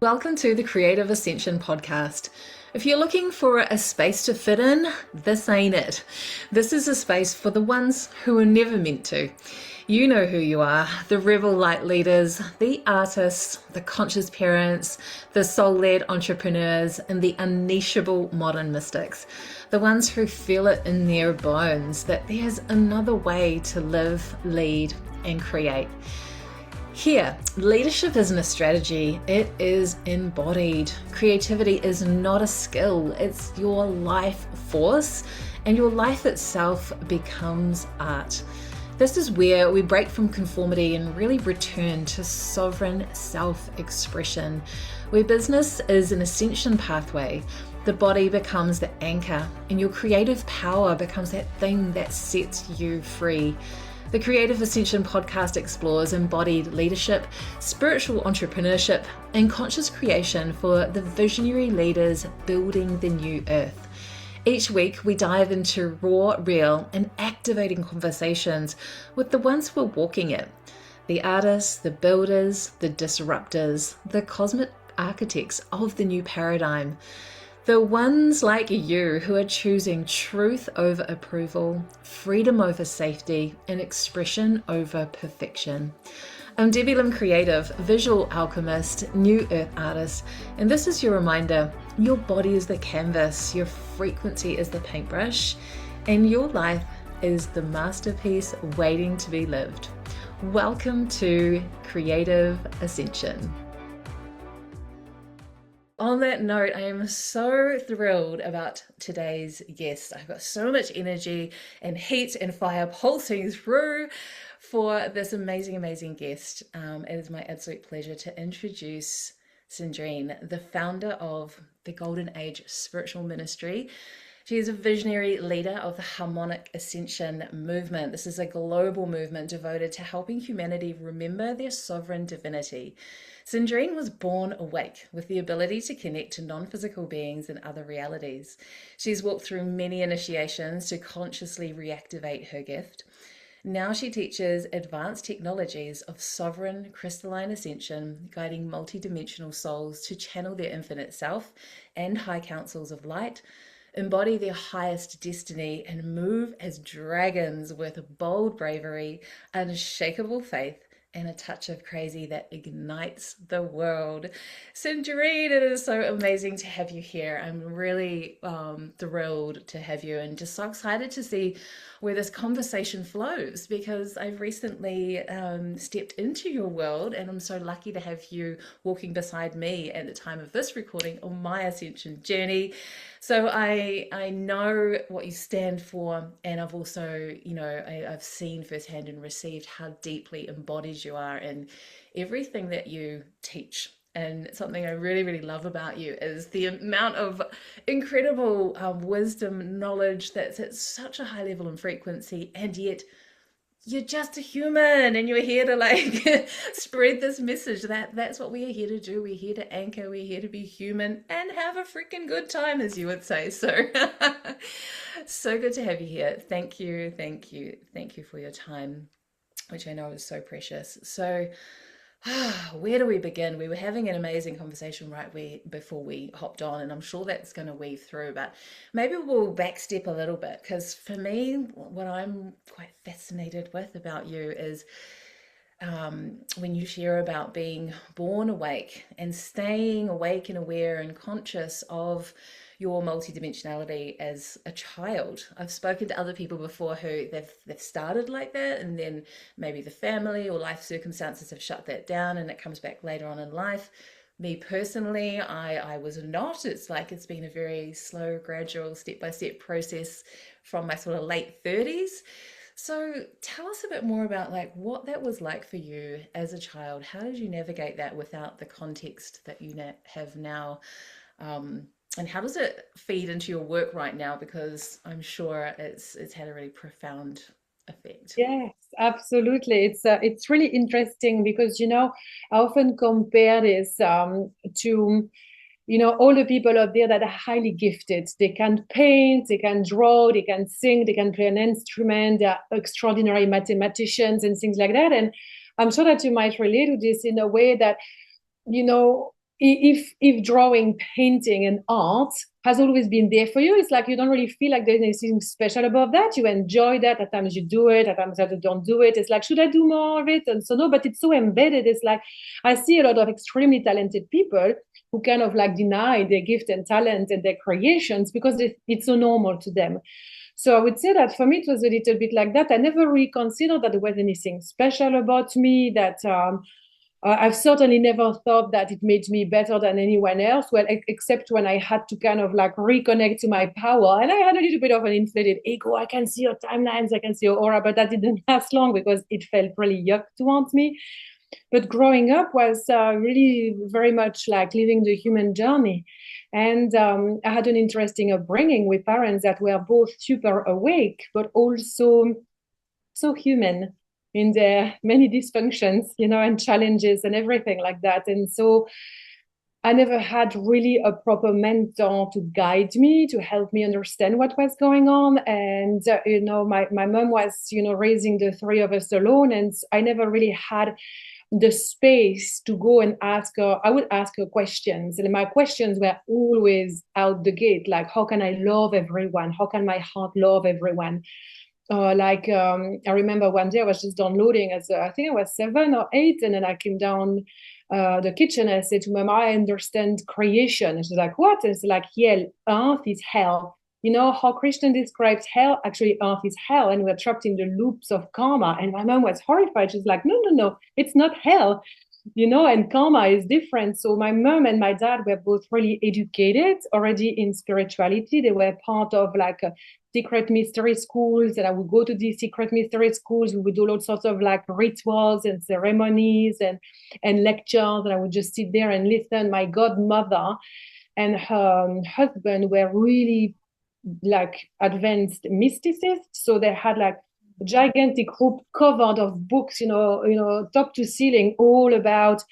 Welcome to the Creative Ascension Podcast. If you're looking for a space to fit in, this ain't it. This is a space for the ones who were never meant to. You know who you are, the rebel light leaders, the artists, the conscious parents, the soul-led entrepreneurs, and the unnicheable modern mystics. The ones who feel it in their bones that there's another way to live, lead, and create. Here, leadership isn't a strategy, it is embodied. Creativity is not a skill, it's your life force, and your life itself becomes art. This is where we break from conformity and really return to sovereign self-expression, where business is an ascension pathway. The body becomes the anchor, and your creative power becomes that thing that sets you free. The Creative Ascension Podcast explores embodied leadership, spiritual entrepreneurship, and conscious creation for the visionary leaders building the new earth. Each week, we dive into raw, real, and activating conversations with the ones who are walking it. The artists, the builders, the disruptors, the cosmic architects of the new paradigm. The ones like you who are choosing truth over approval, freedom over safety, and expression over perfection. I'm Debbie Lim, creative, visual alchemist, new earth artist, and this is your reminder, your body is the canvas, your frequency is the paintbrush, and your life is the masterpiece waiting to be lived. Welcome to Creative Ascension. On that note, I am so thrilled about today's guest. I've got so much energy and heat and fire pulsing through for this amazing guest. It is my absolute pleasure to introduce Cendrine, the founder of the Golden Age Spiritual Ministry. She is a visionary leader of the Harmonic Ascension movement. This is a global movement devoted to helping humanity remember their sovereign divinity. Cendrine was born awake with the ability to connect to non-physical beings in other realities. She's walked through many initiations to consciously reactivate her gift. Now she teaches advanced technologies of sovereign crystalline ascension, guiding multidimensional souls to channel their infinite self and high councils of light, embody their highest destiny, and move as dragons with bold bravery, unshakable faith, and a touch of crazy that ignites the world. Cendrine, it is so amazing to have you here. I'm really thrilled to have you and just so excited to see where this conversation flows, because I've recently stepped into your world, and I'm so lucky to have you walking beside me at the time of this recording on my ascension journey. So I know what you stand for, and I've also, I've seen firsthand and received how deeply embodied you are in everything that you teach. And something I really love about you is the amount of incredible wisdom, knowledge that's at such a high level and frequency, and yet you're just a human, and you're here to spread this message that's what we are here to do. We're here to anchor, we're here to be human and have a freaking good time, as you would say. So so good to have you here. Thank you for your time, which I know is so precious. So where do we begin? We were having an amazing conversation before we hopped on, and I'm sure that's going to weave through, but maybe we'll backstep a little bit, because for me, what I'm quite fascinated with about you is when you share about being born awake and staying awake and aware and conscious of your multidimensionality as a child. I've spoken to other people before who they've started like that, and then maybe the family or life circumstances have shut that down, and it comes back later on in life. Me personally, I was not. It's been a very slow, gradual, step-by-step process from my sort of late 30s. So tell us a bit more about what that was like for you as a child. How did you navigate that without the context that you have now? And how does it feed into your work right now? Because I'm sure it's had a really profound effect. Yes, absolutely. It's really interesting because, I often compare this to, all the people out there that are highly gifted. They can paint, they can draw, they can sing, they can play an instrument. They are extraordinary mathematicians and things like that. And I'm sure that you might relate to this in a way that, if drawing, painting, and art has always been there for you, it's like you don't really feel like there's anything special about that. You enjoy that. At times you do it, at times you don't do it. It's like, should I do more of it? And so no, but it's so embedded. It's like I see a lot of extremely talented people who kind of like deny their gift and talent and their creations because it's so normal to them. So I would say that for me, it was a little bit like that. I never really considered that there was anything special about me, that I've certainly never thought that it made me better than anyone else. Well, except when I had to kind of like reconnect to my power. And I had a little bit of an inflated ego. I can see your timelines, I can see your aura, but that didn't last long because it felt really yuck towards me. But growing up was really very much like living the human journey. And I had an interesting upbringing with parents that were both super awake, but also so human in their many dysfunctions, and challenges and everything like that. And so I never had really a proper mentor to guide me, to help me understand what was going on. And, my mom was, raising the three of us alone. And I never really had the space to go and ask her. I would ask her questions, and my questions were always out the gate, like, how can I love everyone? How can my heart love everyone? I remember one day I was just downloading I think I was 7 or 8, and then I came down the kitchen and I said to Mom, I understand creation. And she's like, what? And it's like, yeah, earth is hell. You know how Christian describes hell? Actually, earth is hell, and we're trapped in the loops of karma. And my mom was horrified. She's like, no, it's not hell. And karma is different. So my mom and my dad were both really educated already in spirituality. They were part of like secret mystery schools, and I would go to these secret mystery schools. We would do all sorts of like rituals and ceremonies and lectures, and I would just sit there and listen. My godmother and her husband were really like advanced mysticists, so they had like a gigantic group covered of books, top to ceiling, all about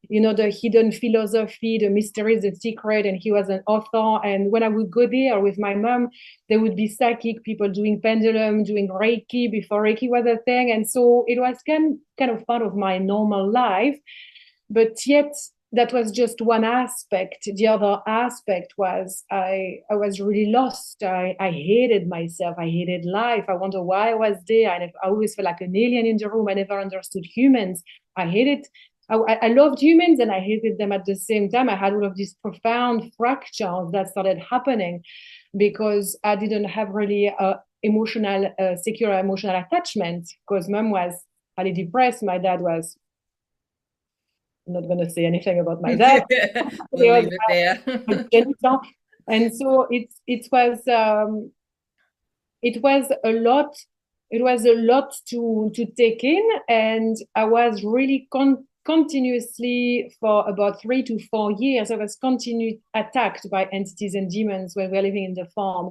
the hidden philosophy, the mysteries, the secret. And he was an author. And when I would go there with my mom, there would be psychic people doing pendulum, doing Reiki before Reiki was a thing. And so it was kind of part of my normal life. But yet that was just one aspect. The other aspect was I was really lost. I hated myself. I hated life. I wonder why I was there. I always felt like an alien in the room. I never understood humans. I hated I loved humans and I hated them at the same time. I had all of these profound fractures that started happening because I didn't have really secure emotional attachment, because Mom was highly depressed. My dad was, I'm not going to say anything about my dad. We'll leave it there. And so it was a lot. It was a lot to take in, and I was really continuously for about 3 to 4 years. I was continually attacked by entities and demons when we were living in the farm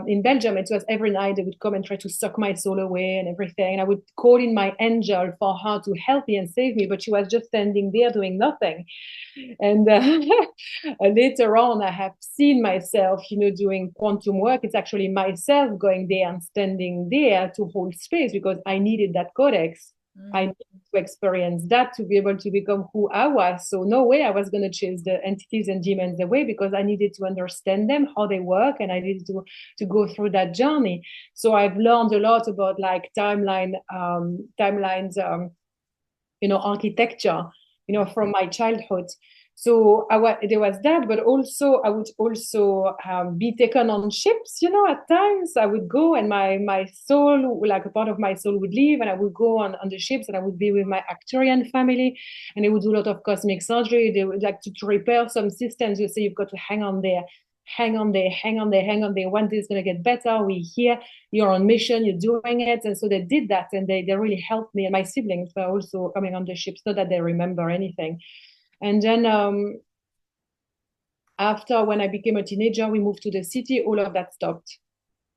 in Belgium. It was every night they would come and try to suck my soul away and everything. And I would call in my angel for her to help me and save me, but she was just standing there doing nothing. And later on, I have seen myself, doing quantum work. It's actually myself going there and standing there to hold space because I needed that codex. I needed to experience that to be able to become who I was. So no way I was going to chase the entities and demons away, because I needed to understand them, how they work, and I needed to go through that journey. So I've learned a lot about like timelines, architecture, from my childhood. So there was that, but also I would also be taken on ships. At times I would go and my soul, like a part of my soul, would leave, and I would go on the ships, and I would be with my Arcturian family, and they would do a lot of cosmic surgery. They would like to repair some systems. You say you've got to hang on there. One day it's going to get better. We're here. You're on mission. You're doing it. And so they did that, and they really helped me. And my siblings were also coming on the ships, not that they remember anything. And then after, when I became a teenager, we moved to the city. All of that stopped.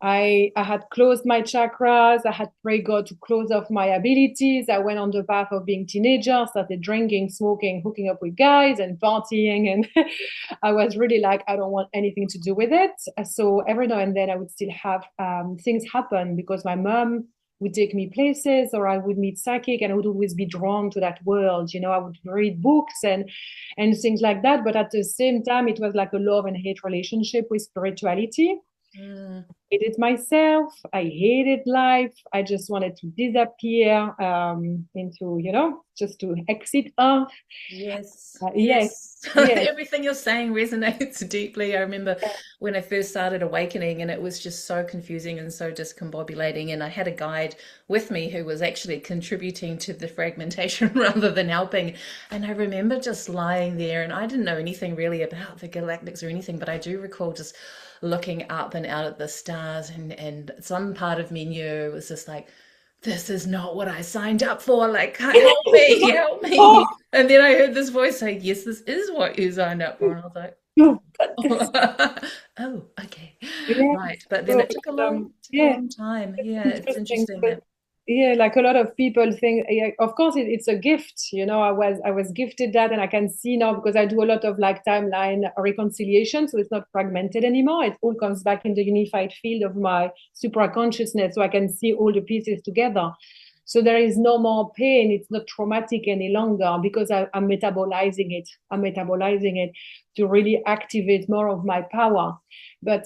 I had closed my chakras. I had prayed God to close off my abilities. I went on the path of being teenager, started drinking, smoking, hooking up with guys and partying. And I was really like, I don't want anything to do with it. So every now and then I would still have things happen, because my mom would take me places, or I would meet psychic, and I would always be drawn to that world. I would read books and things like that. But at the same time, it was like a love and hate relationship with spirituality. I hated myself. I hated life. I just wanted to disappear into, just to exit Earth. Yes, Yes, yes. yes. Everything you're saying resonates deeply. I remember when I first started awakening, and it was just so confusing and so discombobulating. And I had a guide with me who was actually contributing to the fragmentation rather than helping. And I remember just lying there, and I didn't know anything really about the galactics or anything, but I do recall just looking up and out at the stars, and some part of me knew it was just like, this is not what I signed up for. Like, help me, help Oh, me. And then I heard this voice say, yes, this is what you signed up for. And I was like, no, but this, oh, okay. yes. Right. But then So, it took a long, yeah, time. Yeah, it's interesting. interesting that. Yeah, like a lot of people think, yeah, of course it's a gift. I was gifted that, and I can see now because I do a lot of like timeline reconciliation, so it's not fragmented anymore. It all comes back in the unified field of my supraconsciousness, so I can see all the pieces together. So there is no more pain. It's not traumatic any longer because I'm metabolizing it. I'm metabolizing it to really activate more of my power. But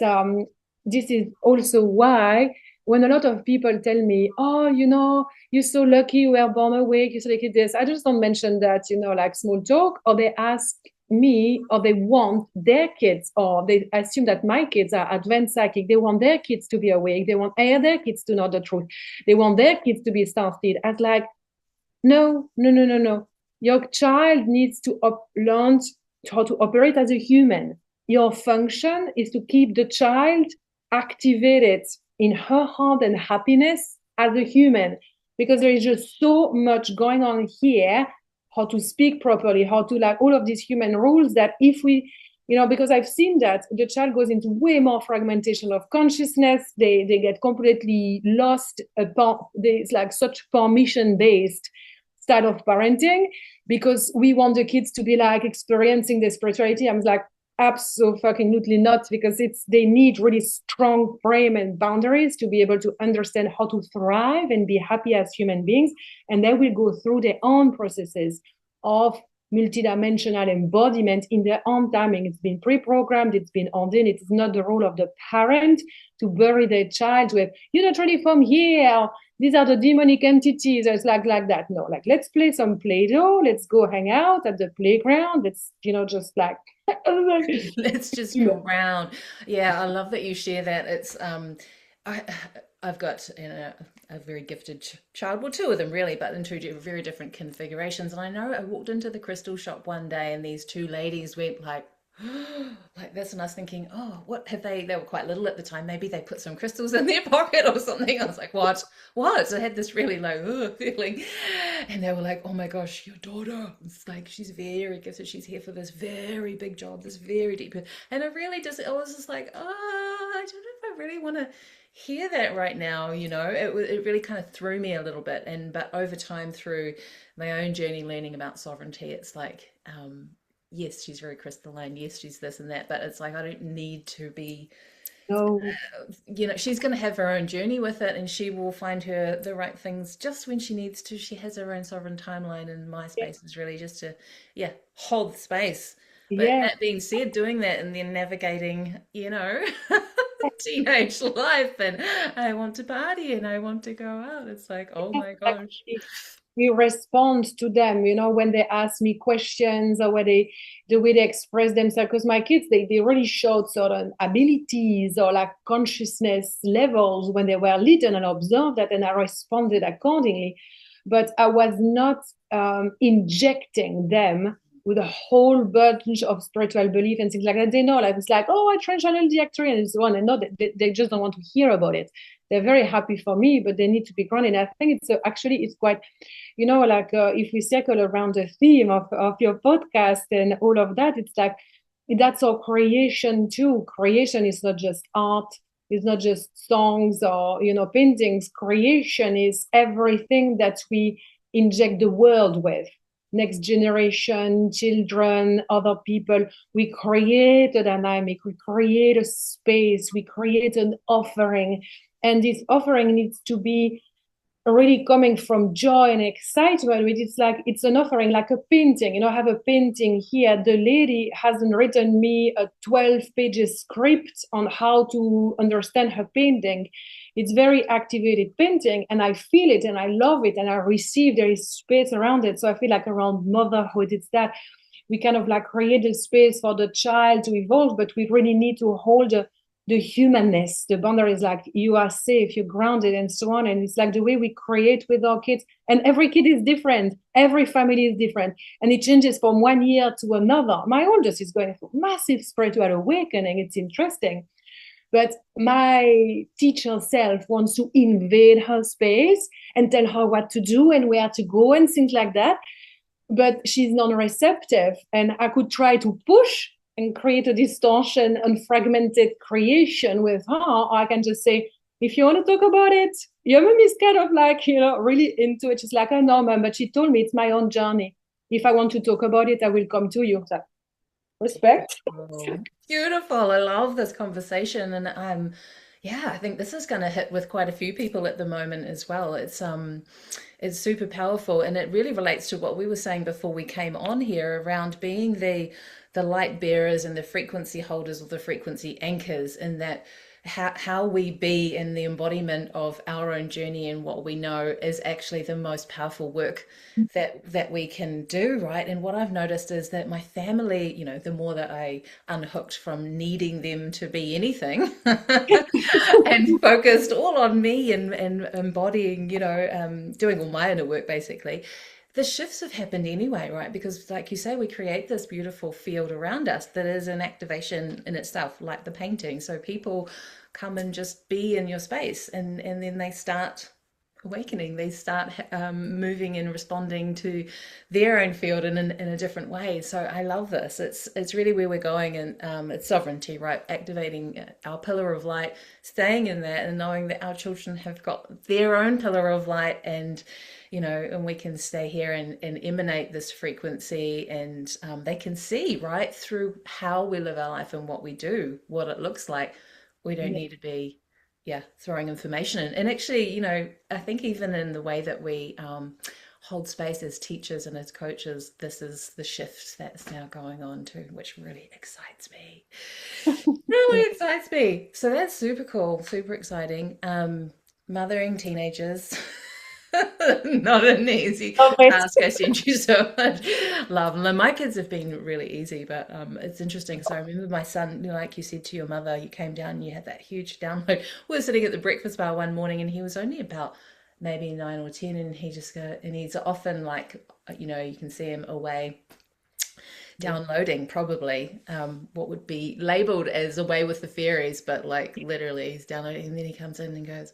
this is also why when a lot of people tell me, oh, you're so lucky you were born awake, you're so lucky this, I just don't mention that, like small talk, or they ask me, or they want their kids, or they assume that my kids are advanced psychic. They want their kids to be awake. They want their kids to know the truth. They want their kids to be started. As like, no, no, no, no, no. Your child needs to learn how to operate as a human. Your function is to keep the child activated in her heart and happiness as a human, because there is just so much going on here, how to speak properly, how to like all of these human rules, that if we, because I've seen that the child goes into way more fragmentation of consciousness. They get completely lost. It's like such permission based style of parenting, because we want the kids to be like experiencing the spirituality. I'm like, absolutely not, because they need really strong frame and boundaries to be able to understand how to thrive and be happy as human beings. And they will go through their own processes of multidimensional embodiment in their own timing. It's been pre-programmed, it's been ordained. It's not the role of the parent to bury their child with, you're not really from here, these are the demonic entities. It's like that. No, like, let's play some Play-Doh, let's go hang out at the playground, let's just like Let's just ground. Yeah, I love that you share that. It's I I've got a very gifted child, well, two of them really, but in two very different configurations. And I know I walked into the crystal shop one day, and these two ladies went like like this, and I was thinking, oh, what have they were quite little at the time, maybe they put some crystals in their pocket or something. I was like, what? So I had this really like feeling, and they were like, oh my gosh, your daughter, it's like she's very gifted, she's here for this very big job, this very deep. And I was just like, oh, I don't know if I really want to hear that right now. It really kind of threw me a little bit. But over time, through my own journey learning about sovereignty, it's like yes, she's very crystalline. Yes, she's this and that. But it's like, I don't need to be, no. She's going to have her own journey with it, and she will find the right things just when she needs to. She has her own sovereign timeline, and my space is really just to, hold the space. But that being said, doing that and then navigating, teenage life, and I want to party and I want to go out. It's like, oh my gosh. We respond to them, when they ask me questions, or the way they express themselves. Because my kids, they really showed certain abilities or like consciousness levels when they were little, and I observed that, and I responded accordingly. But I was not injecting them with a whole bunch of spiritual belief and things like that. They know, like, it's like, oh, I transitional directory and so on. And no, they just don't want to hear about it. They're very happy for me, but they need to be grounded. I think it's quite, if we circle around the theme of your podcast and all of that, it's like, that's our creation too. Creation is not just art. It's not just songs or, paintings. Creation is everything that we inject the world with. Next generation, children, other people. We create a dynamic, we create a space, we create an offering. And this offering needs to be really coming from joy and excitement. It's like, it's an offering, like a painting. I have a painting here. The lady hasn't written me a 12 pages script on how to understand her painting. It's very activated painting, and I feel it and I love it and I receive, there is space around it. So I feel like around motherhood, it's that we kind of like create a space for the child to evolve, but we really need to hold the humanness, the boundaries, like you are safe, you're grounded, and so on. And it's like the way we create with our kids. And every kid is different. Every family is different. And it changes from one year to another. My oldest is going through massive spiritual awakening. It's interesting. But my teacher self wants to invade her space and tell her what to do and where to go and things like that. But she's non-receptive. And I could try to push and create a distortion and fragmented creation with her, or I can just say, if you want to talk about it, your mom is kind of like, really into it. She's like, oh no, mom, but she told me it's my own journey. If I want to talk about it, I will come to you. So, respect. Beautiful. I love this conversation, and I think this is going to hit with quite a few people at the moment as well. It's super powerful, and it really relates to what we were saying before we came on here around being the light bearers and the frequency holders, or the frequency anchors, and that how we be in the embodiment of our own journey and what we know is actually the most powerful work that we can do, right? And what I've noticed is that my family, the more that I unhooked from needing them to be anything and focused all on me and embodying, doing all my inner work basically, the shifts have happened anyway, right? Because like you say, we create this beautiful field around us that is an activation in itself, like the painting. So people come and just be in your space, and then they start awakening. They start moving and responding to their own field in a different way. So I love this. It's really where we're going, and it's sovereignty, right? Activating our pillar of light, staying in that, and knowing that our children have got their own pillar of light, and and we can stay here and emanate this frequency, and they can see right through how we live our life and what we do, what it looks like. We don't need to be, throwing information in. And actually, I think even in the way that we hold space as teachers and as coaches, this is the shift that's now going on too, which really excites me. Really excites me. So that's super cool, super exciting. Mothering teenagers. Not an easy task. I send you so much love. And my kids have been really easy, but it's interesting. So I remember my son, like you said to your mother, you came down and you had that huge download. We were sitting at the breakfast bar one morning, and he was only about maybe 9 or 10, and he's often like, you can see him away downloading, probably what would be labeled as away with the fairies, but like literally he's downloading, and then he comes in and goes,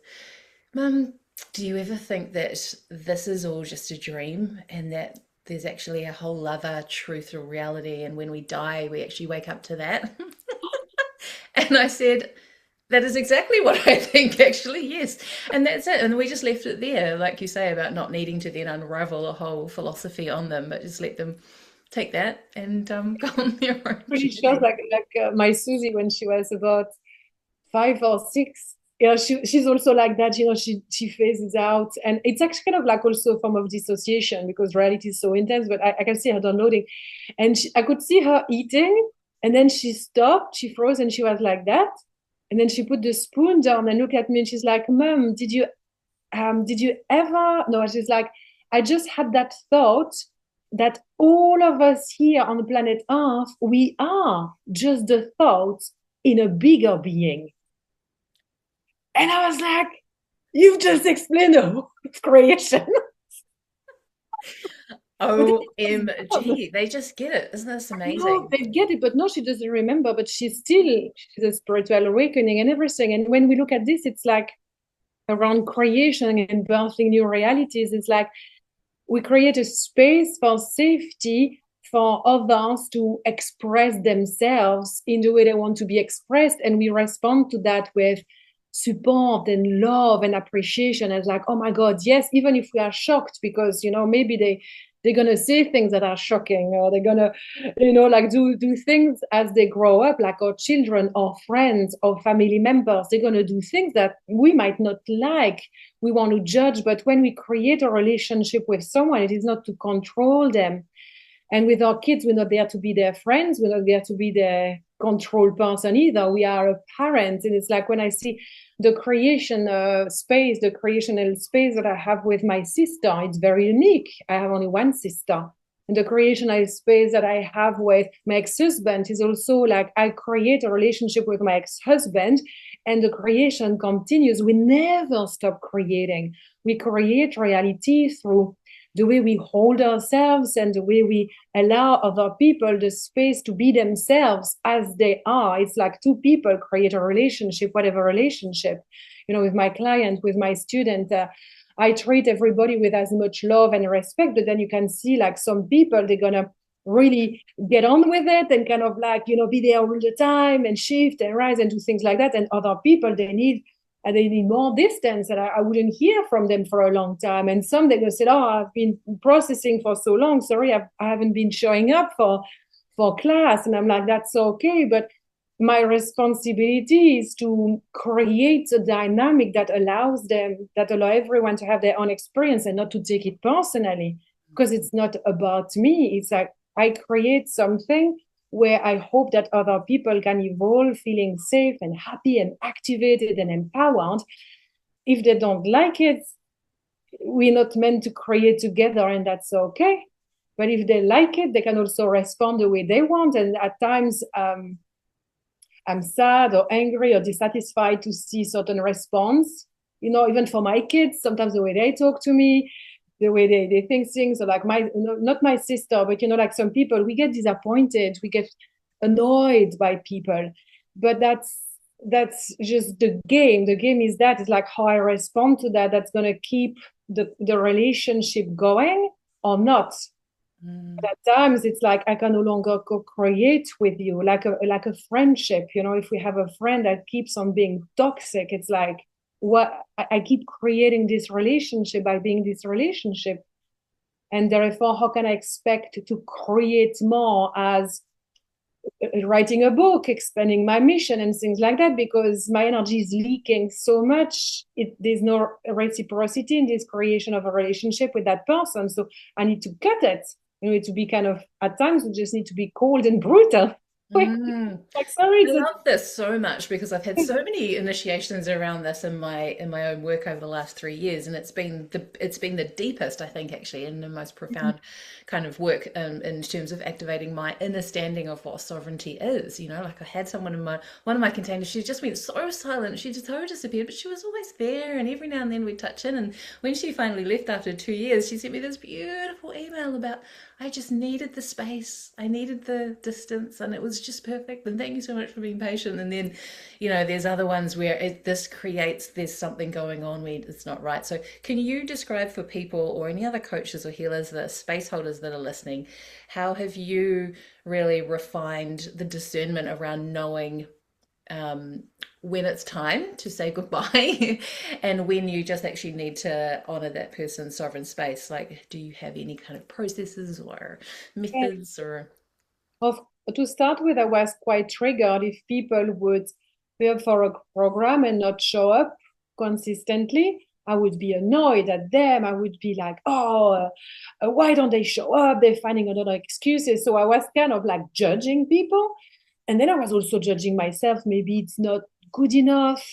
Mum, do you ever think that this is all just a dream, and that there's actually a whole other truth or reality, and when we die, we actually wake up to that? And I said, that is exactly what I think, actually, yes. And that's it. And we just left it there, like you say, about not needing to then unravel a whole philosophy on them, but just let them take that and go on their own. Pretty sure, like my Susie, when she was about 5 or 6, she's also like that. She phases out, and it's actually kind of like also a form of dissociation, because reality is so intense. But I can see her downloading, and I could see her eating, and then she stopped, she froze, and she was like that, and then she put the spoon down and looked at me, and she's like, Mom, did you ever? No, she's like, I just had that thought that all of us here on the planet Earth, we are just the thoughts in a bigger being. And I was like, you've just explained the whole creation. OMG, they just get it. Isn't this amazing? No, they get it, but no, she doesn't remember, but she's a spiritual awakening and everything. And when we look at this, it's like around creation and birthing new realities. It's like we create a space for safety for others to express themselves in the way they want to be expressed. And we respond to that with support and love and appreciation. And like, oh my God, yes, even if we are shocked because, maybe they're going to say things that are shocking, or they're going to, like do things as they grow up, like our children or friends or family members. They're going to do things that we might not like. We want to judge, but when we create a relationship with someone, it is not to control them. And with our kids, we're not there to be their friends. We're not there to be their control person either. We are a parent. And it's like when I see the creation space, the creational space that I have with my sister, it's very unique. I have only one sister. And the creational space that I have with my ex-husband is also like I create a relationship with my ex-husband, and the creation continues. We never stop creating. We create reality through the way we hold ourselves and the way we allow other people the space to be themselves as they are. It's like two people create a relationship, whatever relationship, with my client, with my student. I treat everybody with as much love and respect, but then you can see like some people, they're going to really get on with it and kind of like, be there all the time and shift and rise and do things like that. And other people, they need more distance, and I wouldn't hear from them for a long time. And some they just said, "Oh, I've been processing for so long. Sorry, I haven't been showing up for class." And I'm like, "That's okay, but my responsibility is to create a dynamic that allow everyone to have their own experience and not to take it personally, because it's not about me. It's like I create something where I hope that other people can evolve feeling safe and happy and activated and empowered. If they don't like it, we're not meant to create together, and that's okay. But if they like it, they can also respond the way they want. And at times, I'm sad or angry or dissatisfied to see certain response. Even for my kids, sometimes the way they talk to me, the way they think things, or like not my sister, but like some people, we get disappointed, we get annoyed by people, but that's just the game. The game is that it's like how I respond to that. That's going to keep the relationship going or not. But at times it's like I can no longer co-create with you, like a friendship. If we have a friend that keeps on being toxic, it's like what I keep creating this relationship by being this relationship, and therefore how can I expect to create more as writing a book, expanding my mission and things like that, because my energy is leaking so much. There's no reciprocity in this creation of a relationship with that person, so I need to cut it. To be kind of, at times we just need to be cold and brutal. Like, sorry, I love this so much because I've had so many initiations around this in my own work over the last 3 years, and it's been the deepest, I think, actually, and the most profound kind of work in terms of activating my understanding of what sovereignty is. Like I had someone in one of my containers, she just went so silent, she just so disappeared, but she was always there, and every now and then we'd touch in. And when she finally left after 2 years, she sent me this beautiful email about, I just needed the space, I needed the distance, and it was just perfect. And thank you so much for being patient. And then, there's other ones where there's something going on where it's not right. So can you describe for people or any other coaches or healers, the space holders that are listening, how have you really refined the discernment around knowing when it's time to say goodbye and when you just actually need to honor that person's sovereign space? Like, do you have any kind of processes or methods? Or to start with, I was quite triggered if people would be up for a program and not show up consistently. I would be annoyed at them. I would be like, why don't they show up? They're finding another excuses. So I was kind of like judging people. And then I was also judging myself. Maybe it's not good enough.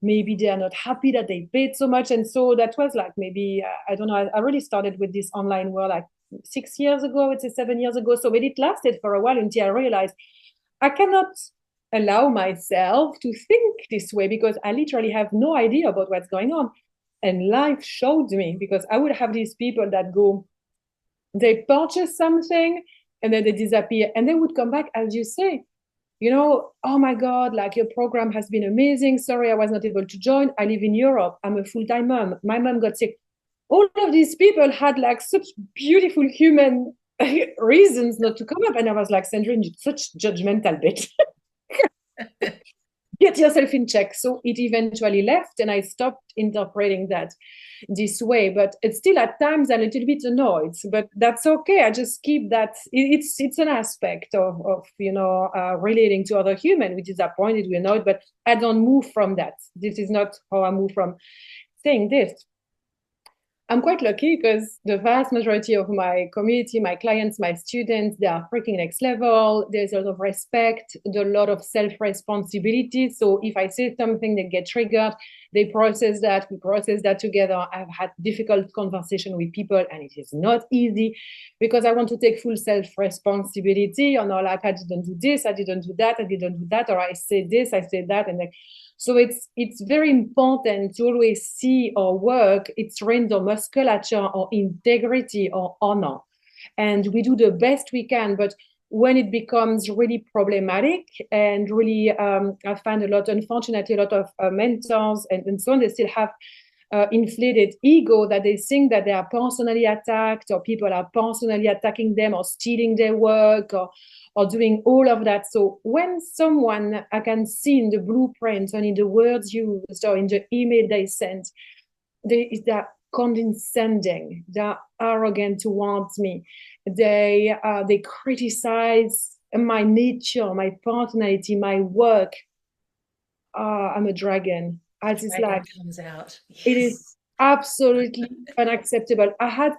Maybe they are not happy that they paid so much. And so that was like, maybe, I don't know, I really started with this online world like 6 years ago, I would say 7 years ago. So it lasted for a while until I realized I cannot allow myself to think this way, because I literally have no idea about what's going on. And life showed me, because I would have these people that they purchase something and then they disappear, and they would come back, as you say, oh my God, like your program has been amazing. Sorry, I was not able to join. I live in Europe. I'm a full-time mom. My mom got sick. All of these people had like such beautiful human reasons not to come up. And I was like, Cendrine, you're such judgmental bitch. get yourself in check. So it eventually left, and I stopped interpreting that this way. But it's still at times a little bit annoyed, but that's okay. I just keep that. It's an aspect of relating to other human. We're disappointed, we're annoyed, but I don't move from that. This is not how I move from saying this. I'm quite lucky because the vast majority of my community, my clients, my students, they are freaking next level. There's a lot of respect, a lot of self-responsibility. So if I say something, they get triggered, they process that, we process that together. I've had difficult conversation with people, and it is not easy because I want to take full self-responsibility. Like, I didn't do this, I didn't do that, I didn't do that, or I said this, I said that, and so it's very important to always see our work, its range of musculature or integrity or honor. And we do the best we can, but when it becomes really problematic and really, I find unfortunately, a lot of mentors and so on, they still have inflated ego that they think that they are personally attacked, or people are personally attacking them or stealing their work, or doing all of that. So when someone, I can see in the blueprint and in the words used or in the email they sent, they're condescending, they're arrogant towards me, they criticize my nature, my personality, my work. I'm a dragon. I just comes out. Yes. It is absolutely unacceptable.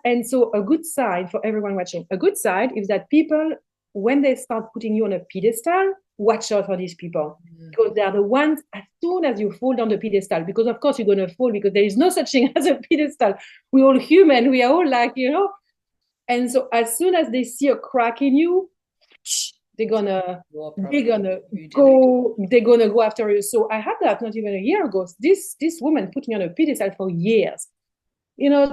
And so a good side for everyone watching, a good side is that people, when they start putting you on a pedestal, watch out for these people, because they are the ones, as soon as you fall down the pedestal, because of course you're going to fall, because there is no such thing as a pedestal. We're all human. We are all and so as soon as they see a crack in you, they're gonna go after you. So I had that not even a year ago. This woman put me on a pedestal for years,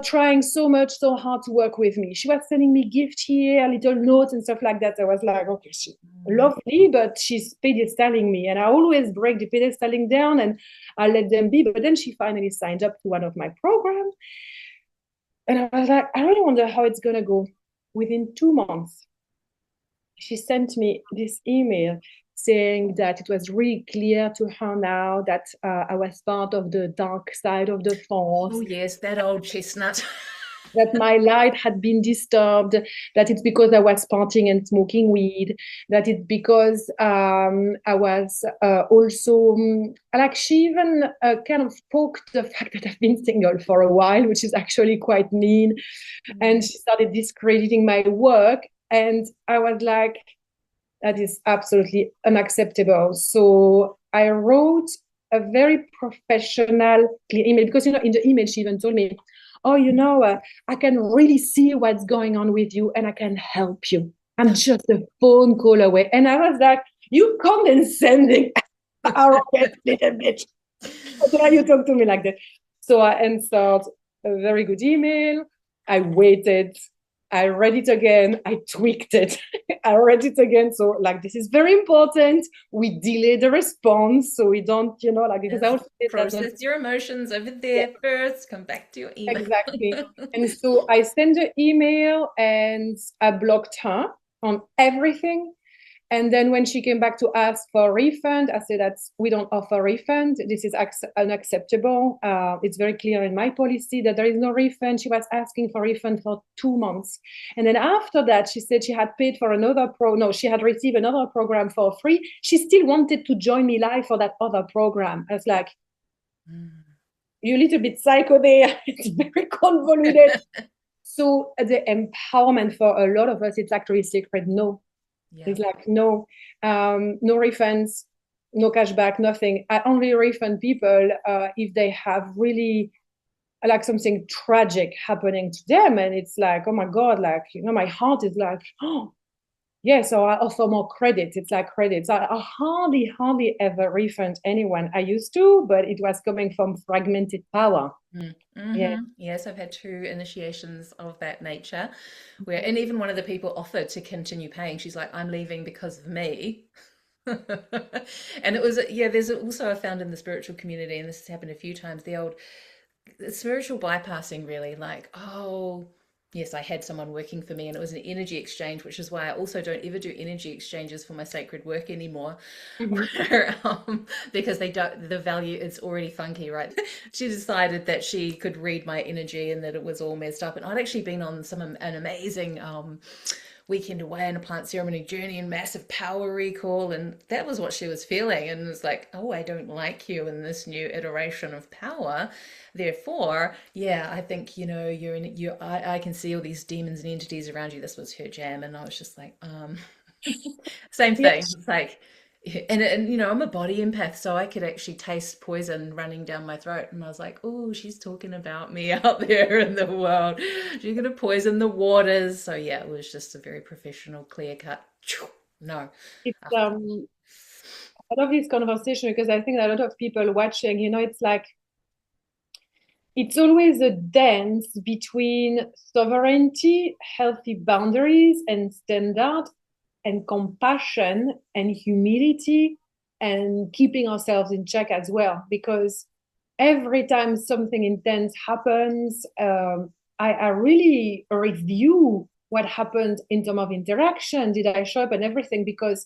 trying so hard to work with me. She was sending me gifts here, little notes and stuff like that. I was like, okay, she's lovely, but she's pedestaling me. And I always break the pedestaling down and I let them be. But then she finally signed up to one of my programs. And I was like, I really wonder how it's going to go. Within 2 months, she sent me this email saying that it was really clear to her now that I was part of the dark side of the force. Oh, yes, that old chestnut. That my light had been disturbed, that it's because I was partying and smoking weed, that it's because I was also, like, she even kind of poked the fact that I've been single for a while, which is actually quite mean. And she started discrediting my work. And I was like, that is absolutely unacceptable. So I wrote a very professional, clear email, because, in the email, she even told me, oh, I can really see what's going on with you and I can help you. I'm just a phone call away. And I was like, you condescending, arrogant little bitch. Why you talk to me like that? So I answered a very good email. I waited. I read it again. I tweaked it. I read it again. So, like, this is very important. We delay the response so we don't, because I process your emotions over there first. Come back to your email. Exactly. And so I sent the email and I blocked her on everything. And then when she came back to ask for a refund, I said that we don't offer refund. This is unacceptable. It's very clear in my policy that there is no refund. She was asking for refund for 2 months. And then after that, she said she had paid for she had received another program for free. She still wanted to join me live for that other program. I was like, you're a little bit psycho there. It's very convoluted. So the empowerment for a lot of us, it's actually sacred. No. Yeah. It's like, no refunds, no cashback, nothing. I only refund people if they have really, like, something tragic happening to them. And it's like, oh my God, like, my heart is like, oh, yeah, so I offer more credits. It's like credits. I hardly ever refund anyone. I used to, but it was coming from fragmented power. Mm-hmm. Yeah. Yes, I've had 2 initiations of that nature and even one of the people offered to continue paying. She's like, I'm leaving because of me. And it was, there's also, I found in the spiritual community, and this has happened a few times, the spiritual bypassing, really, like, oh, Yes, I had someone working for me and it was an energy exchange, which is why I also don't ever do energy exchanges for my sacred work anymore. Mhm. Because they don't, the value is already funky, right? She decided that she could read my energy and that it was all messed up. And I'd actually been on an amazing weekend away in a plant ceremony journey and massive power recall, and that was what she was feeling. And it's like, oh, I don't like you in this new iteration of power. Therefore, yeah, I think, you're in you. I can see all these demons and entities around you. This was her jam, and I was just like, same thing. Yes. It's like, and I'm a body empath, so I could actually taste poison running down my throat, and I was like, oh, she's talking about me out there in the world. She's gonna poison the waters. So yeah, it was just a very professional, clear cut. No. It's I love this conversation because I think that a lot of people watching, it's like it's always a dance between sovereignty, healthy boundaries and standard, and compassion and humility, and keeping ourselves in check as well. Because every time something intense happens, I really review what happened in terms of interaction. Did I show up and everything? Because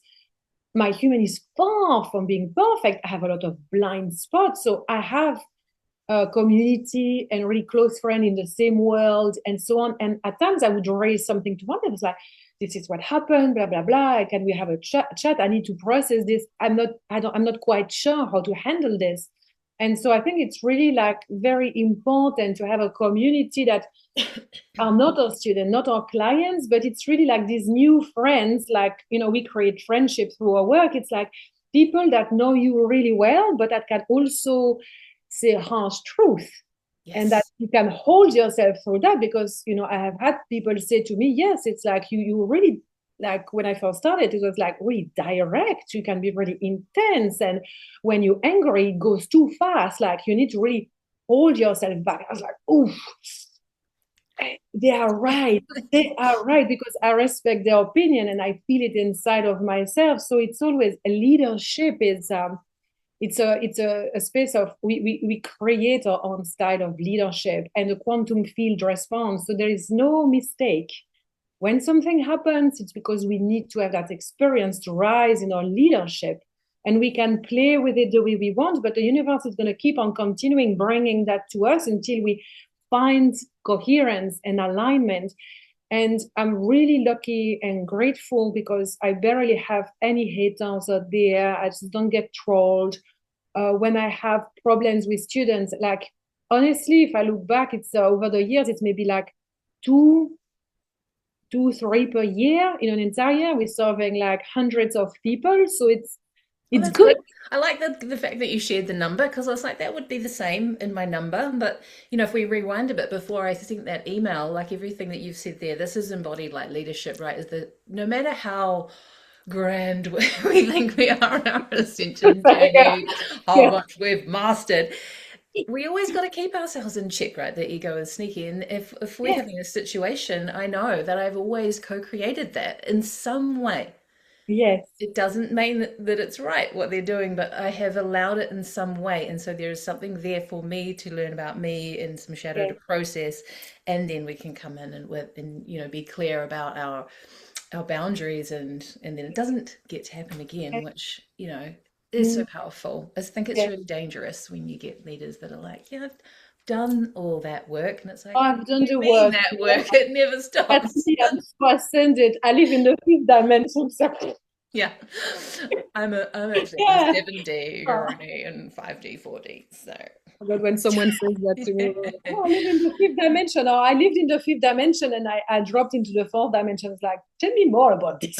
my human is far from being perfect. I have a lot of blind spots. So I have a community and really close friend in the same world and so on. And at times I would raise something to one that was like, this is what happened, blah, blah, blah. Can we have a chat? I need to process this. I'm not quite sure how to handle this. And so I think it's really like very important to have a community that are not our students, not our clients, but it's really like these new friends. Like, we create friendship through our work. It's like people that know you really well, but that can also say harsh truth. And that Yes. you can hold yourself through that, because I have had people say to me, yes, it's like you really, like when I first started, it was like really direct. You can be really intense, and when you're angry, it goes too fast. Like you need to really hold yourself back. I was like, oh, they are right. They are right, because I respect their opinion and I feel it inside of myself. So it's always leadership is it's a space of we create our own style of leadership and a quantum field response. So there is no mistake. When something happens, it's because we need to have that experience to rise in our leadership, and we can play with it the way we want, but the universe is going to keep on continuing bringing that to us until we find coherence and alignment. And I'm really lucky and grateful because I barely have any haters out there. I just don't get trolled. When I have problems with students, like honestly, if I look back, it's over the years, it's maybe like two, 3 per year in an entire year. We're serving like hundreds of people, so it's Well, it's that's good. good. I like the fact that you shared the number, because I was like, that would be the same in my number. But if we rewind a bit before I sent that email, like everything that you've said there, this is embodied like leadership, right? Is that no matter how grand we think we are on our ascension Yeah, journey, how yeah, much we've mastered, we always got to keep ourselves in check, right? The ego is sneaky. And if we're yes, having a situation, I know that I've always co-created that in some way. yes, It doesn't mean that it's right what they're doing, but I have allowed it in some way. And so there is something there for me to learn about me and some shadow to yes, process. And then we can come in and be clear about our boundaries, and then it doesn't get to happen again, yes. which, is so Mm, powerful. I think it's yes. really dangerous when you get leaders that are like, yeah, I've done all that work. And it's Oh, like, I've what done do you the mean work. that work? It never That's stops. me. I'm so ascended. I live in the fifth dimension. So, Yeah. I'm actually in yeah. 7D Oh, journey and 5D, 4D. So but when someone says that to me, yeah. oh, I live in the fifth dimension, or I lived in the fifth dimension and I dropped into the fourth dimension. It's like, tell me more about this.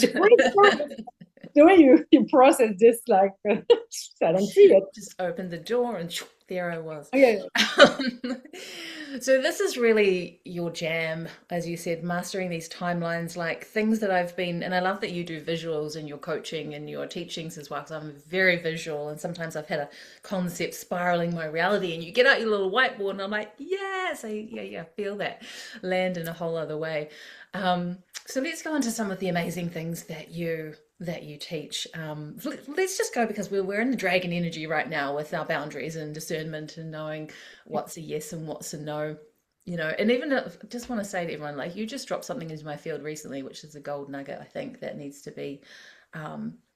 The way you process this, like, I don't see it. Just opened the door and there I was. Okay. Um, so this is really your jam, as you said, mastering these timelines, like things that I've been, and I love that you do visuals in your coaching and your teachings as well, because I'm very visual, and sometimes I've had a concept spiraling my reality, and you get out your little whiteboard, and I'm like, yes, yeah, feel that land in a whole other way. So let's go into some of the amazing things that you teach. Let's just go, because we're in the dragon energy right now with our boundaries and discernment and knowing what's a yes and what's a no. And even if, I just want to say to everyone, like, you just dropped something into my field recently, which is a gold nugget, I think, that needs to be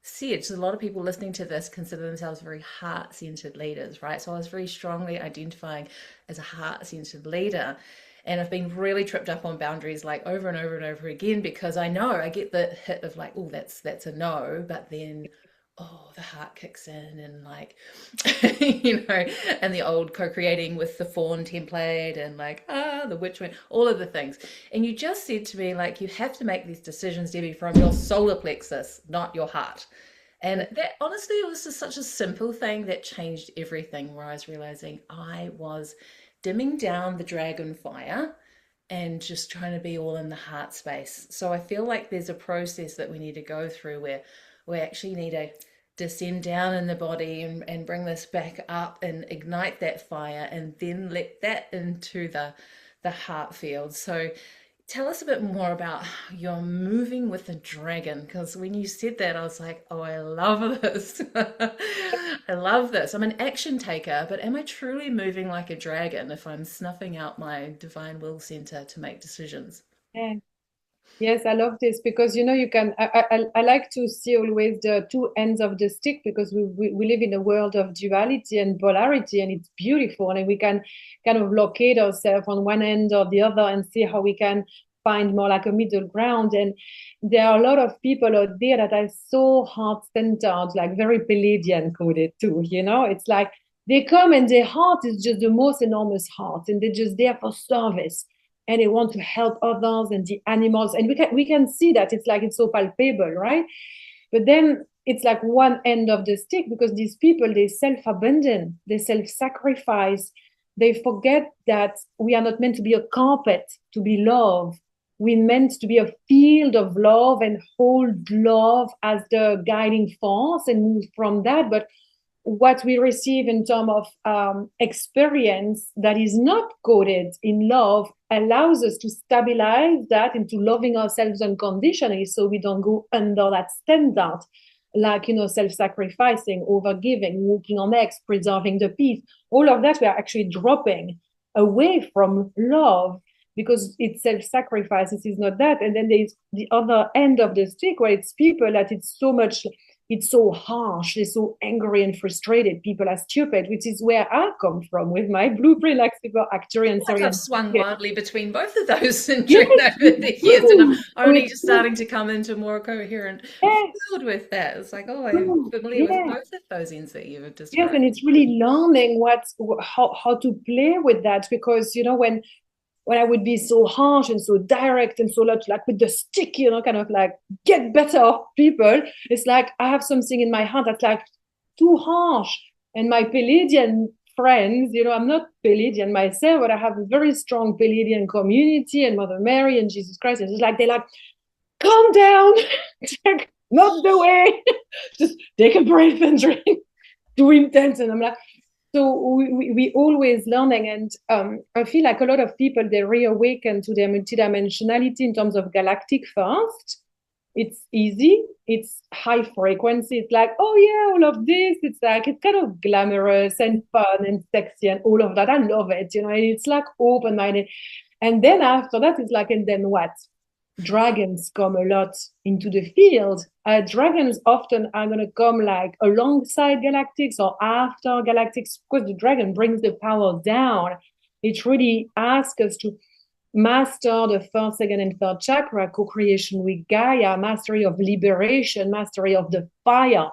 said. So a lot of people listening to this consider themselves very heart-centered leaders, right? So I was very strongly identifying as a heart-centered leader. And I've been really tripped up on boundaries like over and over and over again, because I know I get the hit of like, oh, that's a no, but then the heart kicks in, and like, and the old co-creating with the fawn template, and like, the witch went, all of the things. And you just said to me, like, you have to make these decisions, Debbie, from your solar plexus, not your heart. And that, honestly, it was just such a simple thing that changed everything, where I was realizing I was dimming down the dragon fire and just trying to be all in the heart space. So I feel like there's a process that we need to go through, where we actually need to descend down in the body and bring this back up and ignite that fire, and then let that into the heart field. So tell us a bit more about your moving with the dragon, because when you said that, I was like, oh, I love this. I love this. I'm an action taker, but am I truly moving like a dragon if I'm snuffing out my divine will center to make decisions? Yeah. Yes, I love this because you can. I like to see always the two ends of the stick, because we live in a world of duality and polarity, and it's beautiful, and we can kind of locate ourselves on one end or the other and see how we can find more like a middle ground. And there are a lot of people out there that are so heart-centered, like very Palladian coded too. It's like they come and their heart is just the most enormous heart, and they're just there for service, and they want to help others and the animals. And we can see that it's so palpable, right? But then it's like one end of the stick, because these people, they self-abandon, they self-sacrifice. They forget that we are not meant to be a carpet to be love. We're meant to be a field of love and hold love as the guiding force and move from that. But what we receive in terms of experience that is not coded in love allows us to stabilize that into loving ourselves unconditionally, so we don't go under that standard, like, self-sacrificing, overgiving, walking on eggs, preserving the peace. All of that we are actually dropping away from love, because it's self-sacrifice. It is not that. And then there's the other end of the stick, where it's people that it's so harsh, they're so angry and frustrated. People are stupid, which is where I come from with my blueprint, like super Actuarian. Like, I've swung wildly between both of those over Yes, the years, and I'm only just starting to come into more coherent field with that. It's like, oh, I'm familiar with both of those ends that you've described. Yes, and it's really learning how to play with that, because when I would be so harsh and so direct and so like with the stick, kind of like get better off people, it's like I have something in my heart that's like too harsh. And my Palladian friends, I'm not Palladian myself, but I have a very strong Palladian community, and Mother Mary and Jesus Christ. And it's like, they're like, calm down, not the way, just take a breath and drink, too intense. And I'm like, so we always learning. And I feel like a lot of people, they reawaken to their multidimensionality in terms of galactic first. It's easy, it's high frequency, it's like, oh yeah, all of this, it's kind of glamorous and fun and sexy and all of that. I love it, and it's like open-minded. And then after that, it's like, and then what? Dragons come a lot into the field. Dragons often are going to come like alongside galactics or after galactics, because the dragon brings the power down. It really asks us to master the first, second, and third chakra, co-creation with Gaia, mastery of liberation, mastery of the fire.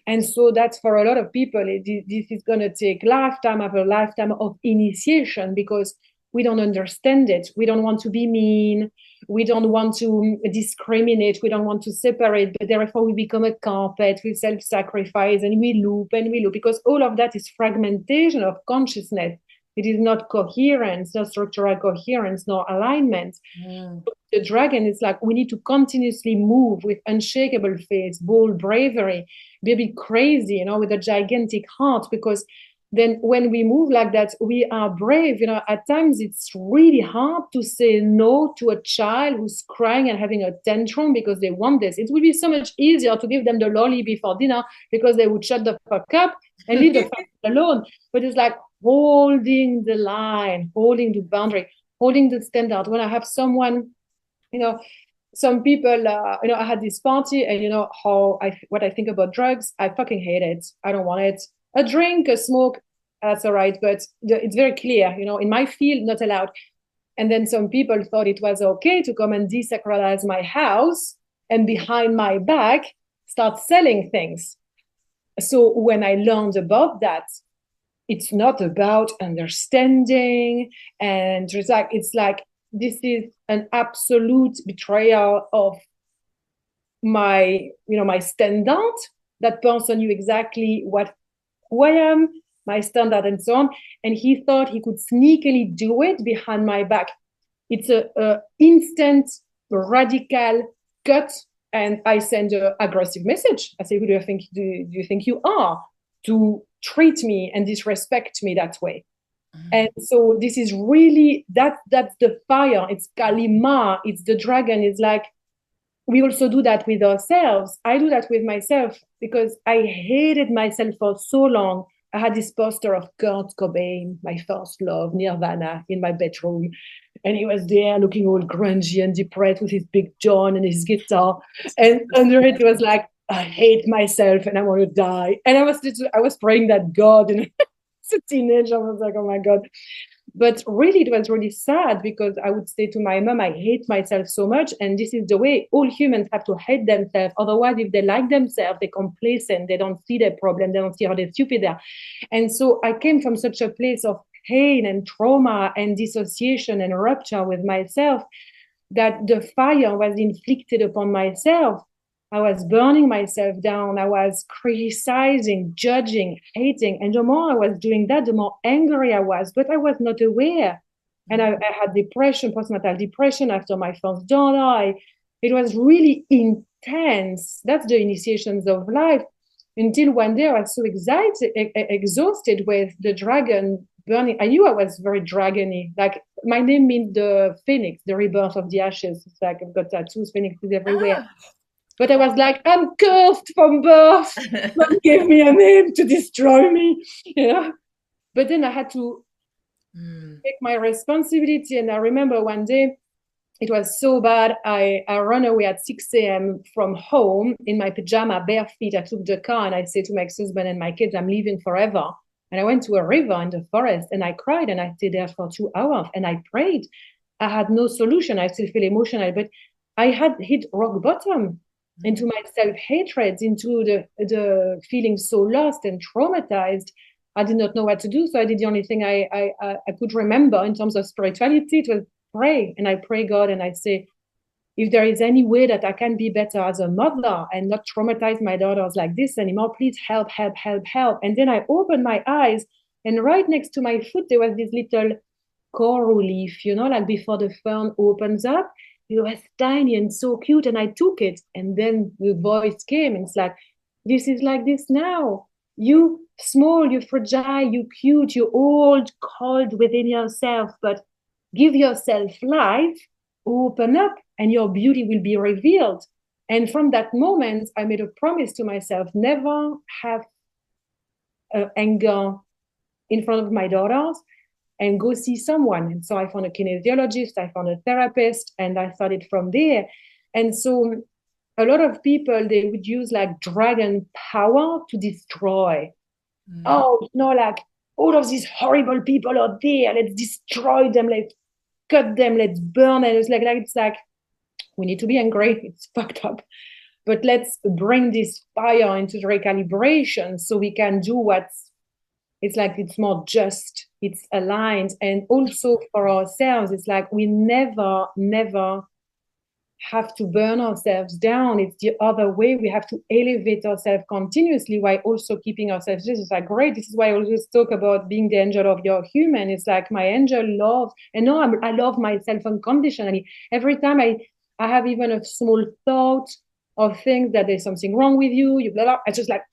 And so that's, for a lot of people, this is going to take lifetime after lifetime of initiation, because we don't understand it. We don't want to be mean. We don't want to discriminate. We don't want to separate. But therefore, we become a carpet. We self-sacrifice, and we loop, because all of that is fragmentation of consciousness. It is not coherence, not structural coherence, nor alignment. The dragon is like, we need to continuously move with unshakable faith, bold bravery, be a bit crazy, with a gigantic heart, because then when we move like that, we are brave. At times it's really hard to say no to a child who's crying and having a tantrum because they want this. It would be so much easier to give them the lolly before dinner, because they would shut the fuck up and leave the fuck alone. But it's like holding the line, holding the boundary, holding the standard. When I have someone, some people, I had this party, and what I think about drugs, I fucking hate it. I don't want it. A drink, a smoke, that's all right, but it's very clear, in my field, not allowed. And then some people thought it was okay to come and desacralize my house and behind my back start selling things. So when I learned about that, it's not about understanding, and it's like this is an absolute betrayal of my standard. That person knew exactly who I am, my standard, and so on. And he thought he could sneakily do it behind my back. It's a instant, radical cut. And I send an aggressive message. I say, who do you think you are to treat me and disrespect me that way? And so this is really, that's the fire. It's Kalima, it's the dragon. It's like, we also do that with ourselves. I do that with myself because I hated myself for so long. I had this poster of Kurt Cobain, my first love, Nirvana, in my bedroom. And he was there looking all grungy and depressed with his big John and his guitar. And under it was like, I hate myself and I want to die. And I was praying that God. And as a teenager, I was like, oh my God. But really, it was really sad because I would say to my mom, I hate myself so much. And this is the way all humans have to hate themselves. Otherwise, if they like themselves, they're complacent. They don't see their problem. They don't see how they're stupid they are. And so I came from such a place of pain and trauma and dissociation and rupture with myself that the fire was inflicted upon myself. I was burning myself down. I was criticizing, judging, hating. And the more I was doing that, the more angry I was, but I was not aware. And I had depression, postnatal depression after my first daughter. It was really intense. That's the initiations of life. Until one day I was so exhausted with the dragon burning. I knew I was very dragony. Like my name means the phoenix, the rebirth of the ashes. It's like I've got tattoos, phoenixes everywhere. But I was like, I'm cursed from birth. Don't give me a name to destroy me. But then I had to take my responsibility. And I remember one day, it was so bad. I ran away at 6 a.m. from home in my pajama, bare feet. I took the car and I said to my ex-husband and my kids, I'm leaving forever. And I went to a river in the forest and I cried and I stayed there for 2 hours and I prayed. I had no solution. I still feel emotional, but I had hit rock bottom into my self-hatred, into the feeling so lost and traumatized. I did not know what to do. So I did the only thing I could remember in terms of spirituality. It was pray. And I pray God and I say, if there is any way that I can be better as a mother and not traumatize my daughters like this anymore, please help, help, help, help. And then I opened my eyes and right next to my foot, there was this little coral leaf, like before the fern opens up. It was tiny and so cute, and I took it. And then the voice came, and it's like, this is like this now. You small, you fragile, you cute, you old, cold within yourself, but give yourself life, open up, and your beauty will be revealed. And from that moment, I made a promise to myself, never have anger in front of my daughters, and go see someone. And so I found a kinesiologist, I found a therapist, and I started from there. And so a lot of people, they would use like dragon power to destroy. Oh, like all of these horrible people are there. Let's destroy them. Let's cut them. Let's burn them. It's like we need to be angry. It's fucked up. But let's bring this fire into the recalibration so we can do it's more just, it's aligned. And also for ourselves, it's like we never have to burn ourselves down. It's the other way. We have to elevate ourselves continuously while also keeping ourselves. This is like great. This is why I always talk about being the angel of your human. It's like my angel loves, and now I love myself unconditionally. Every time I have even a small thought of things that there's something wrong with you, blah, blah, I just like,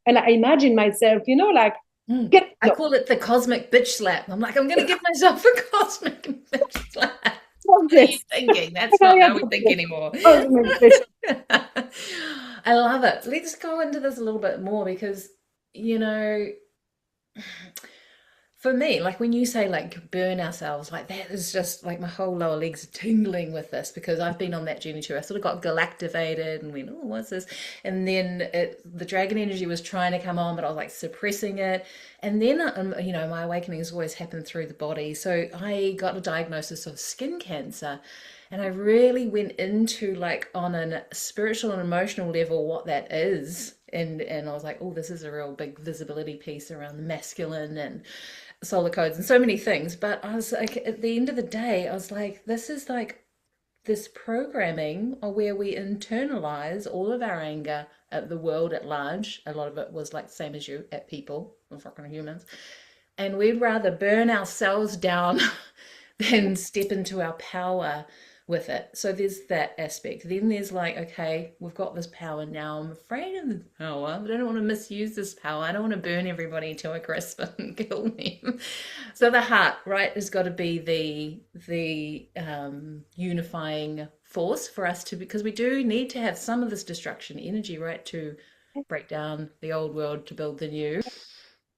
and I imagine myself, I call it the cosmic bitch slap. I'm like, I'm going to give myself a cosmic bitch slap. What are you thinking? That's not how we think anymore. I love it. Let's go into this a little bit more because, For me, like when you say like burn ourselves, like that is just like my whole lower legs are tingling with this because I've been on that journey too. I sort of got galactivated and went, oh, what's this? And then the dragon energy was trying to come on, but I was like suppressing it. And then, my awakenings always happen through the body. So I got a diagnosis of skin cancer. And I really went into like on a spiritual and emotional level what that is. And I was like, oh, this is a real big visibility piece around the masculine and solar codes and so many things. But I was like, at the end of the day, I was like, this is like this programming where we internalize all of our anger at the world at large. A lot of it was like same as you, at people, fucking humans. And we'd rather burn ourselves down than step into our power with it. So there's that aspect. Then there's like, okay, we've got this power now. I'm afraid of the power, but I don't want to misuse this power. I don't want to burn everybody to a crisp and kill them. So the heart, right, has got to be the unifying force for us to, because we do need to have some of this destruction energy, right, to break down the old world to build the new.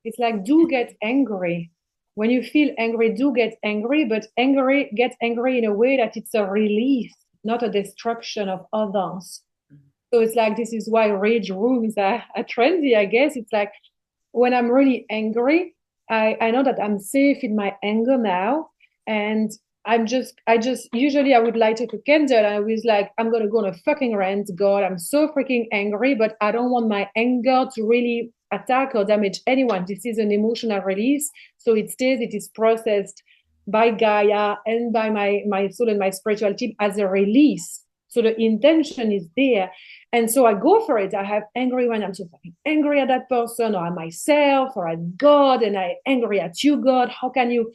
It's like, do get angry. When you feel angry, do get angry, but get angry in a way that it's a release, not a destruction of others. So it's like, this is why rage rooms are trendy, I guess. It's like, when I'm really angry, I know that I'm safe in my anger now. And usually I would light up a candle and I was like, I'm going to go on a fucking rant. God, I'm so freaking angry, but I don't want my anger to really attack or damage anyone. This is an emotional release. So it is processed by Gaia and by my soul and my spiritual team as a release. So the intention is there. And so I go for it. I have angry when I'm so fucking angry at that person or at myself or at God, and I'm angry at you, God. How can you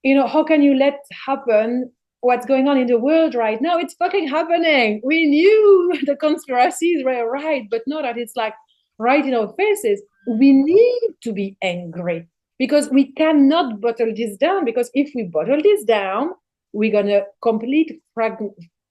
let happen what's going on in the world right now? It's fucking happening. We knew the conspiracies were right, but not that it's like right in our faces. We need to be angry because we cannot bottle this down, because if we bottle this down, we're going to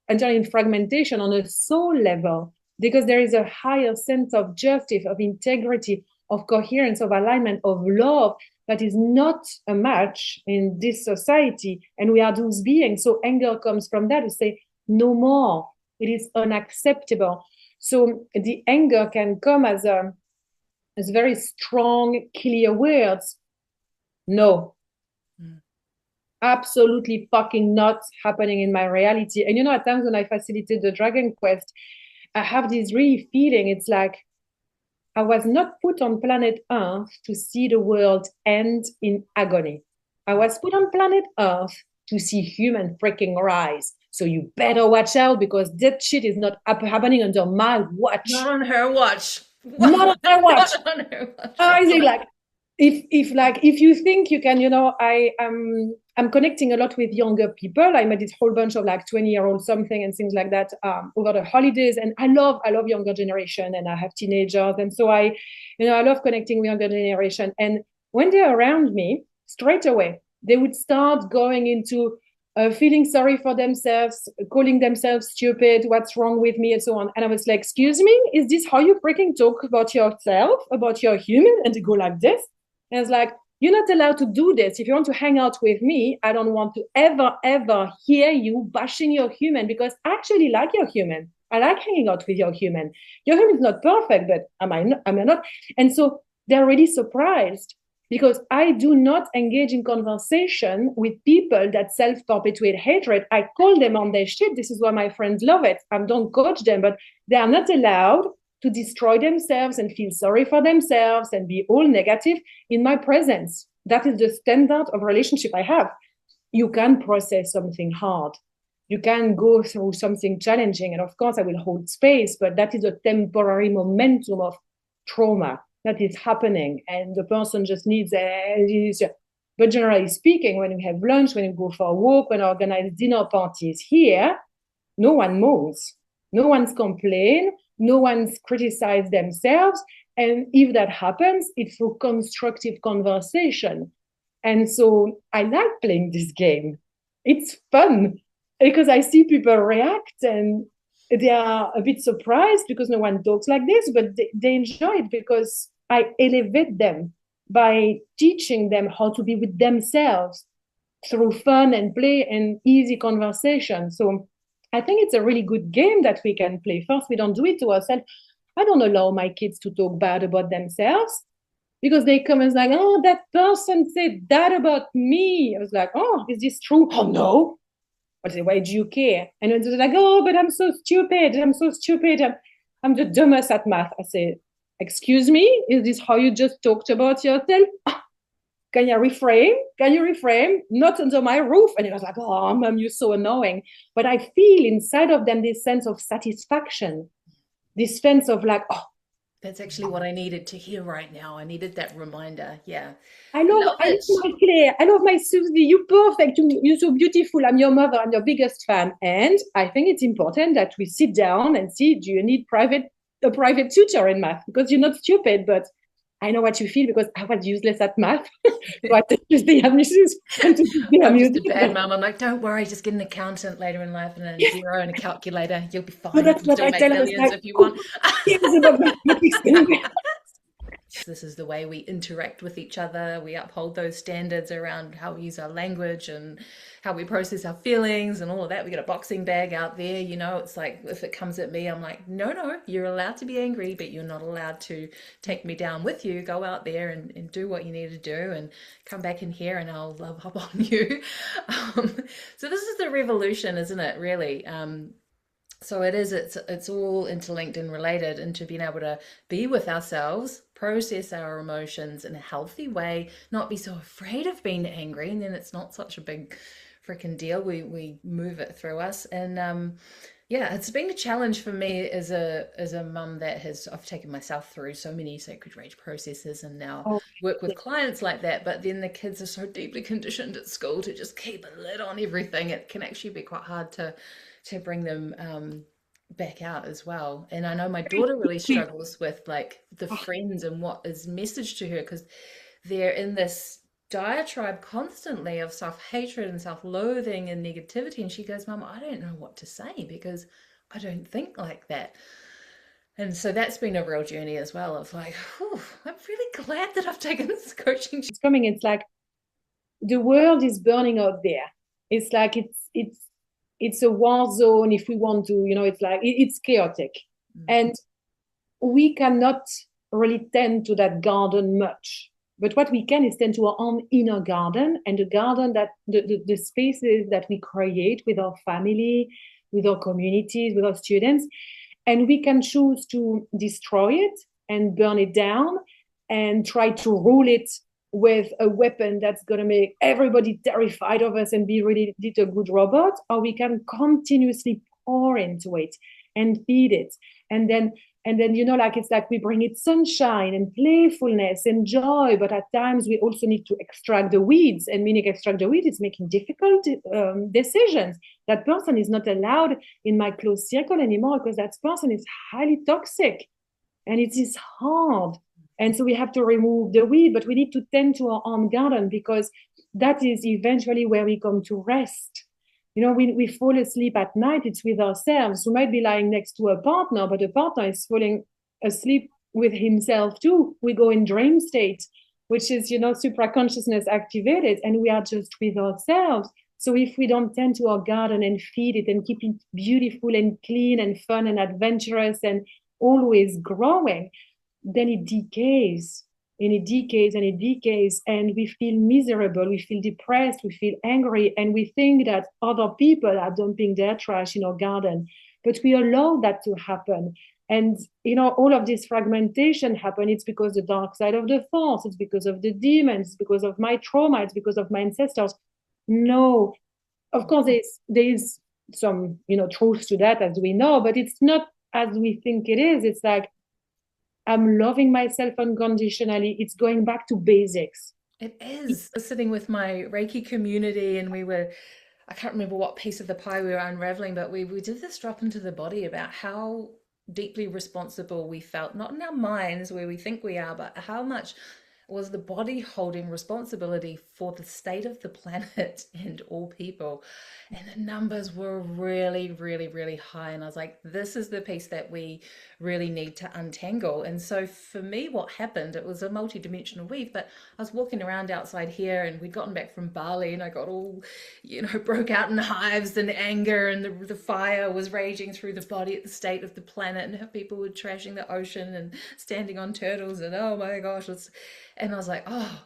enter in fragmentation on a soul level, because there is a higher sense of justice, of integrity, of coherence, of alignment, of love that is not a match in this society. And we are those beings. So anger comes from that, to say no more. It is unacceptable. So the anger can come as very strong, clear words. No. Absolutely fucking not happening in my reality. And at times when I facilitate the Dragon Quest, I have this really feeling. It's like, I was not put on planet Earth to see the world end in agony. I was put on planet Earth to see human freaking rise. So you better watch out, because that shit is not happening under my watch. Not on her watch. Not on her watch. Not on her watch. I think like, if you think you can, I'm connecting a lot with younger people. I met this whole bunch of like 20-year-old something and things like that over the holidays. And I love younger generation, and I have teenagers. And so I love connecting with younger generation. And when they're around me, straight away, they would start going into feeling sorry for themselves, calling themselves stupid, what's wrong with me, and so on. And I was like, excuse me, is this how you freaking talk about yourself, about your human? And they go like this. And it's like, you're not allowed to do this. If you want to hang out with me, I don't want to ever, ever hear you bashing your human, because I actually like your human. I like hanging out with your human. Your human is not perfect, but am I not? And so they're really surprised, because I do not engage in conversation with people that self-perpetuate hatred. I call them on their shit. This is why my friends love it. I don't coach them, but they are not allowed to destroy themselves and feel sorry for themselves and be all negative in my presence. That is the standard of relationship I have. You can process something hard. You can go through something challenging. And of course, I will hold space, but that is a temporary momentum of trauma that is happening. And the person just needs But generally speaking, when we have lunch, when we go for a walk, when we organize dinner parties here, no one moans. No one's complained. No one's criticized themselves. And if that happens, it's through constructive conversation. And so I like playing this game. It's fun because I see people react, and they are a bit surprised because no one talks like this, but they enjoy it because I elevate them. by teaching them how to be with themselves through fun and play and easy conversation. So I think it's a really good game that we can play. First, we don't do it to ourselves. I don't allow my kids to talk bad about themselves because they come and like, oh, that person said that about me. I was like, oh, is this true? Oh, no. I say, why do you care? And then they're like, oh, but I'm so stupid. I'm so stupid. I'm the dumbest at math. I say, excuse me, is this how you just talked about yourself? Can you reframe? Can you reframe? Not under my roof. And it was like, oh, mom, you're so annoying. But I feel inside of them this sense of satisfaction, this sense of like, oh, That's actually what I needed to hear right now. I needed that reminder. Yeah. I I love, love I it. love my Claire. I love my Susie. You're perfect. You're so beautiful. I'm your mother. I'm your biggest fan. And I think it's important that we sit down and see, do you need a private tutor in math? Because you're not stupid, but I know what you feel because I was useless at math. So I teach the amuses and to teach the I'm just a amuses. bad mum. I'm like, don't worry, just get an accountant later in life and a Yes, zero and a calculator. You'll be so fine. You that's can what still I make tell her. It's millions like, if you who want. cares about mathematics? This is the way we interact with each other. We uphold those standards around how we use our language and how we process our feelings and all of that. We got a boxing bag out there, you know. It's like if it comes at me, I'm like, no, no, you're allowed to be angry, but you're not allowed to take me down with you. Go out there and do what you need to do and come back in here and I'll love up on you. Um, so this is the revolution, isn't it, really? So it's all interlinked and related into being able to be with ourselves, process our emotions in a healthy way, not be so afraid of being angry, and then it's not such a big freaking deal. We move it through us. And yeah, it's been a challenge for me as a mum that has I've taken myself through so many sacred rage processes and now Oh, work with clients like that, but then the kids are so deeply conditioned at school to just keep a lid on everything. It can actually be quite hard to bring them back out as well. And I know my daughter really struggles with like the friends and what is messaged to her because they're in this diatribe constantly of self-hatred and self-loathing and negativity. And she goes, Mum, I don't know what to say because I don't think like that. And so that's been a real journey as well of like, whew, I'm really glad that I've taken this coaching. it's coming. It's like the world is burning out there. It's like it's a war zone if we want to, it's like it's chaotic. Mm. And we cannot really tend to that garden much. But what we can is tend to our own inner garden and the garden that the spaces that we create with our family, with our communities, with our students. And we can choose to destroy it and burn it down and try to rule it with a weapon that's going to make everybody terrified of us and be really a good robot, or we can continuously pour into it and feed it. And then like it's like we bring it sunshine and playfulness and joy, but at times we also need to extract the weeds. And meaning extract the weeds is making difficult decisions. That person is not allowed in my close circle anymore because that person is highly toxic and it is hard. And so we have to remove the weed, but we need to tend to our own garden because that is eventually where we come to rest. We fall asleep at night, it's with ourselves. We might be lying next to a partner, but the partner is falling asleep with himself too. We go in dream state, which is, supraconsciousness activated, and we are just with ourselves. So if we don't tend to our garden and feed it and keep it beautiful and clean and fun and adventurous and always growing, then it decays and it decays and it decays and we feel miserable, we feel depressed, we feel angry, and we think that other people are dumping their trash in our garden, but we allow that to happen. And all of this fragmentation happen. It's because the dark side of the force, it's because of the demons, it's because of my trauma, it's because of my ancestors. No, of course there's some truth to that, as we know, but it's not as we think it is. It's like I'm loving myself unconditionally. It's going back to basics. It is. I was sitting with my Reiki community and I can't remember what piece of the pie we were unraveling, but we did this drop into the body about how deeply responsible we felt, not in our minds where we think we are, but how much was the body holding responsibility for the state of the planet and all people. And the numbers were really, really, really high. And I was like, this is the piece that we really need to untangle. And so for me, what happened, it was a multidimensional weave, but I was walking around outside here and we'd gotten back from Bali and I got all, broke out in hives and anger, and the fire was raging through the body at the state of the planet, and how people were trashing the ocean and standing on turtles, and oh my gosh, and I was like, oh,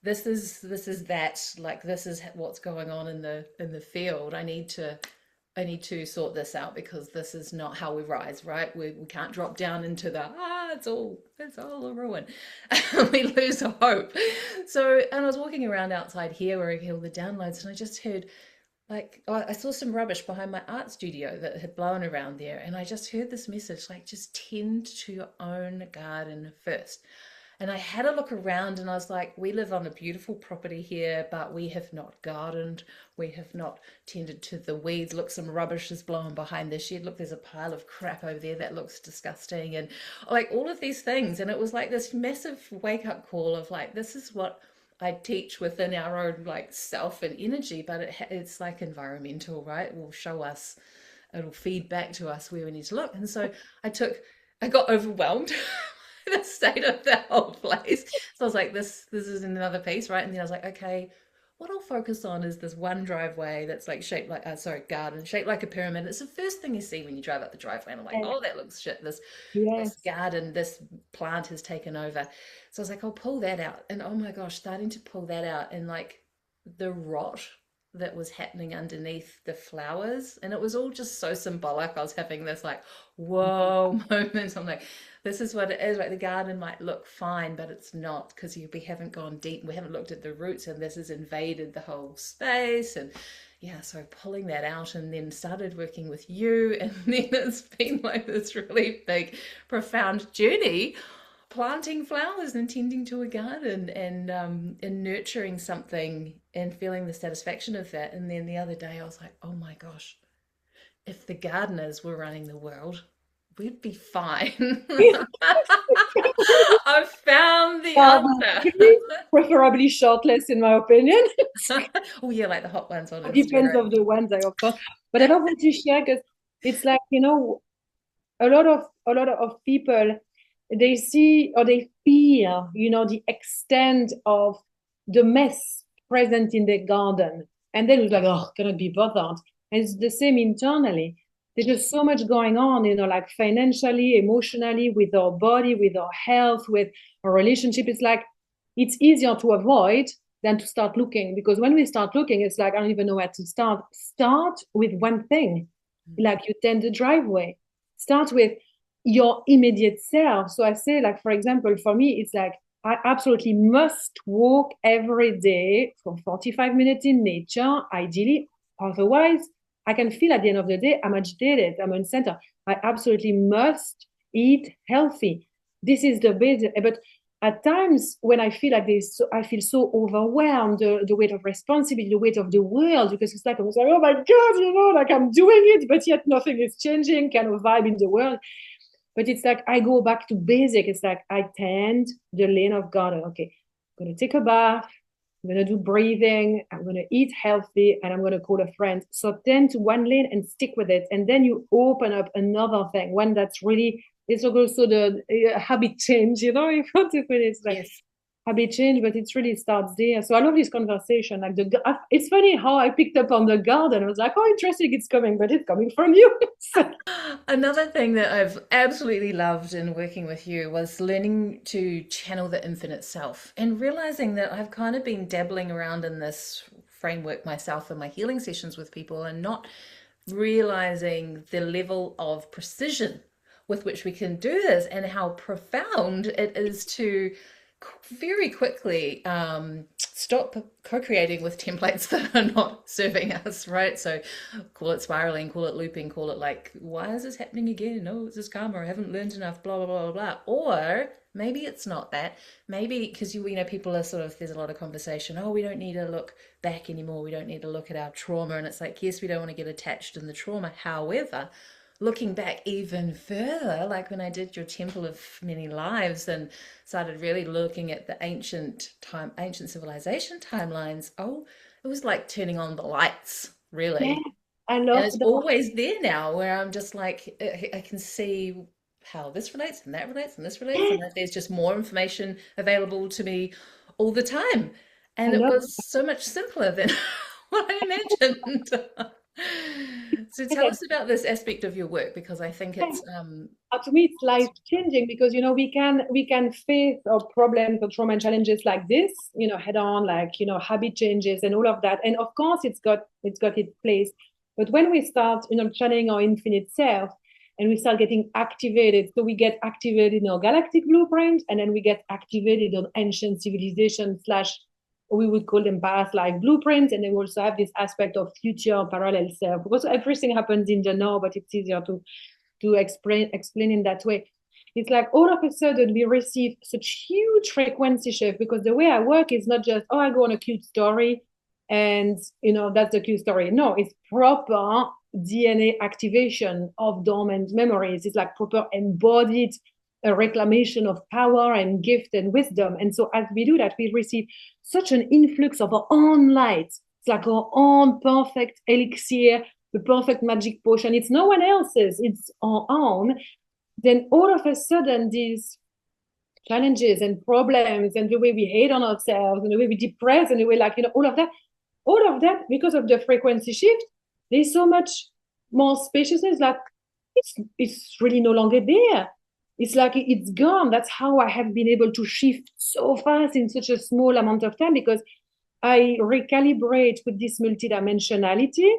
this is that, like, this is what's going on in the field. I need to sort this out, because this is not how we rise, right? We can't drop down into the it's all a ruin. We lose hope. So, and I was walking around outside here where I get all the downloads, and I just heard, like, I saw some rubbish behind my art studio that had blown around there, and I just heard this message, like, just tend to your own garden first. And I had a look around and I was like, we live on a beautiful property here, but we have not gardened. We have not tended to the weeds. Look, some rubbish is blowing behind the shed. Look, there's a pile of crap over there that looks disgusting. And like all of these things. And it was like this massive wake up call of like, this is what I teach within our own like self and energy, but it's like environmental, right? It will show us, it'll feed back to us where we need to look. And so I got overwhelmed the state of the whole place. So I was like, this is another piece, right? And then I was like, okay, what I'll focus on is this one driveway that's like shaped like garden shaped like a pyramid. It's the first thing you see when you drive up the driveway, and I'm like, oh, that looks shit. This garden, this plant has taken over. So I was like, I'll pull that out. And oh my gosh, starting to pull that out, and like the rot that was happening underneath the flowers, and it was all just so symbolic. I was having this like whoa moment. I'm like, this is what it is. Like, the garden might look fine, but it's not, because we haven't gone deep. We haven't looked at the roots, and this has invaded the whole space. And yeah, so pulling that out, and then started working with you, and then it's been like this really big, profound journey, planting flowers and tending to a garden, and nurturing something and feeling the satisfaction of that. And then the other day I was like, oh my gosh, if the gardeners were running the world, we'd be fine. I've found the answer. Preferably shortlist, in my opinion. Oh yeah, like the hot ones on Instagram. Depends on the ones, of course. But I love what you share, because it's like, a lot of people, they see or they feel, the extent of the mess present in their garden, and then it's like, oh, cannot be bothered. And it's the same internally. There's just so much going on, like financially, emotionally, with our body, with our health, with our relationship. It's like, it's easier to avoid than to start looking, because when we start looking, it's like, I don't even know where to start. Start with one thing, like you tend the driveway. Start with your immediate self. So I say, like, for example, for me, it's like, I absolutely must walk every day for 45 minutes in nature, ideally. Otherwise, I can feel at the end of the day, I'm agitated, I'm in center. I absolutely must eat healthy. This is the basic. But at times when I feel like this, I feel so overwhelmed, the weight of responsibility, the weight of the world, because it's like, I was like, oh my God, like I'm doing it, but yet nothing is changing, kind of vibe in the world. But it's like, I go back to basic. It's like, I tend the lane of garden. Okay, I'm going to take a bath. I'm going to do breathing. I'm going to eat healthy, and I'm going to call a friend. So tend to one lane and stick with it. And then you open up another thing. One that's really, it's also the habit change, if you want to put it. It's like, yes, habit change, but it really starts there. So I love this conversation. Like, it's funny how I picked up on the garden. I was like, oh, interesting, it's coming, but it's coming from you. Another thing that I've absolutely loved in working with you was learning to channel the infinite self, and realizing that I've kind of been dabbling around in this framework myself in my healing sessions with people, and not realizing the level of precision with which we can do this, and how profound it is to very quickly stop co-creating with templates that are not serving us, right? So call it spiraling, call it looping, call it like, why is this happening again? No, it's just karma. I haven't learned enough, blah, blah, blah, blah. Or maybe it's not that. Maybe because people are sort of, there's a lot of conversation, oh, we don't need to look back anymore. We don't need to look at our trauma. And it's like, yes, we don't want to get attached in the trauma. However, looking back even further, like when I did your Temple of Many Lives and started really looking at the ancient civilization timelines, oh, it was like turning on the lights, Yeah, really. I And love it's that. always there now where I'm just like, I can see how this relates and that relates and this relates, Yeah, and that there's just more information available to me all the time. I And it love was so much simpler than what I imagined. So tell that. us about this aspect of your work because I think it's To me it's life changing because we can face our problems or trauma and challenges like this head on, like habit changes and all of that, and of course it's got its place. But when we start channeling our infinite self and we start getting activated, so we get activated in our galactic blueprint, and then we get activated on ancient civilization slash, we would call them past life blueprints, and then we also have this aspect of future parallel self, because everything happens in the now, but it's easier to explain in that way. It's like all of a sudden we receive such huge frequency shift, because the way I work is not just, oh, I go on a cute story and that's the cute story. No, it's proper DNA activation of dormant memories. It's like proper embodied reclamation of power and gift and wisdom. And so as we do that, we receive such an influx of our own light. It's like our own perfect elixir, the perfect magic potion. It's no one else's, it's our own. Then all of a sudden, these challenges and problems and the way we hate on ourselves and the way we depress and the way, like, all of that, because of the frequency shift, there's so much more spaciousness. Like it's really no longer there. It's like it's gone. That's how I have been able to shift so fast in such a small amount of time, because I recalibrate with this multidimensionality,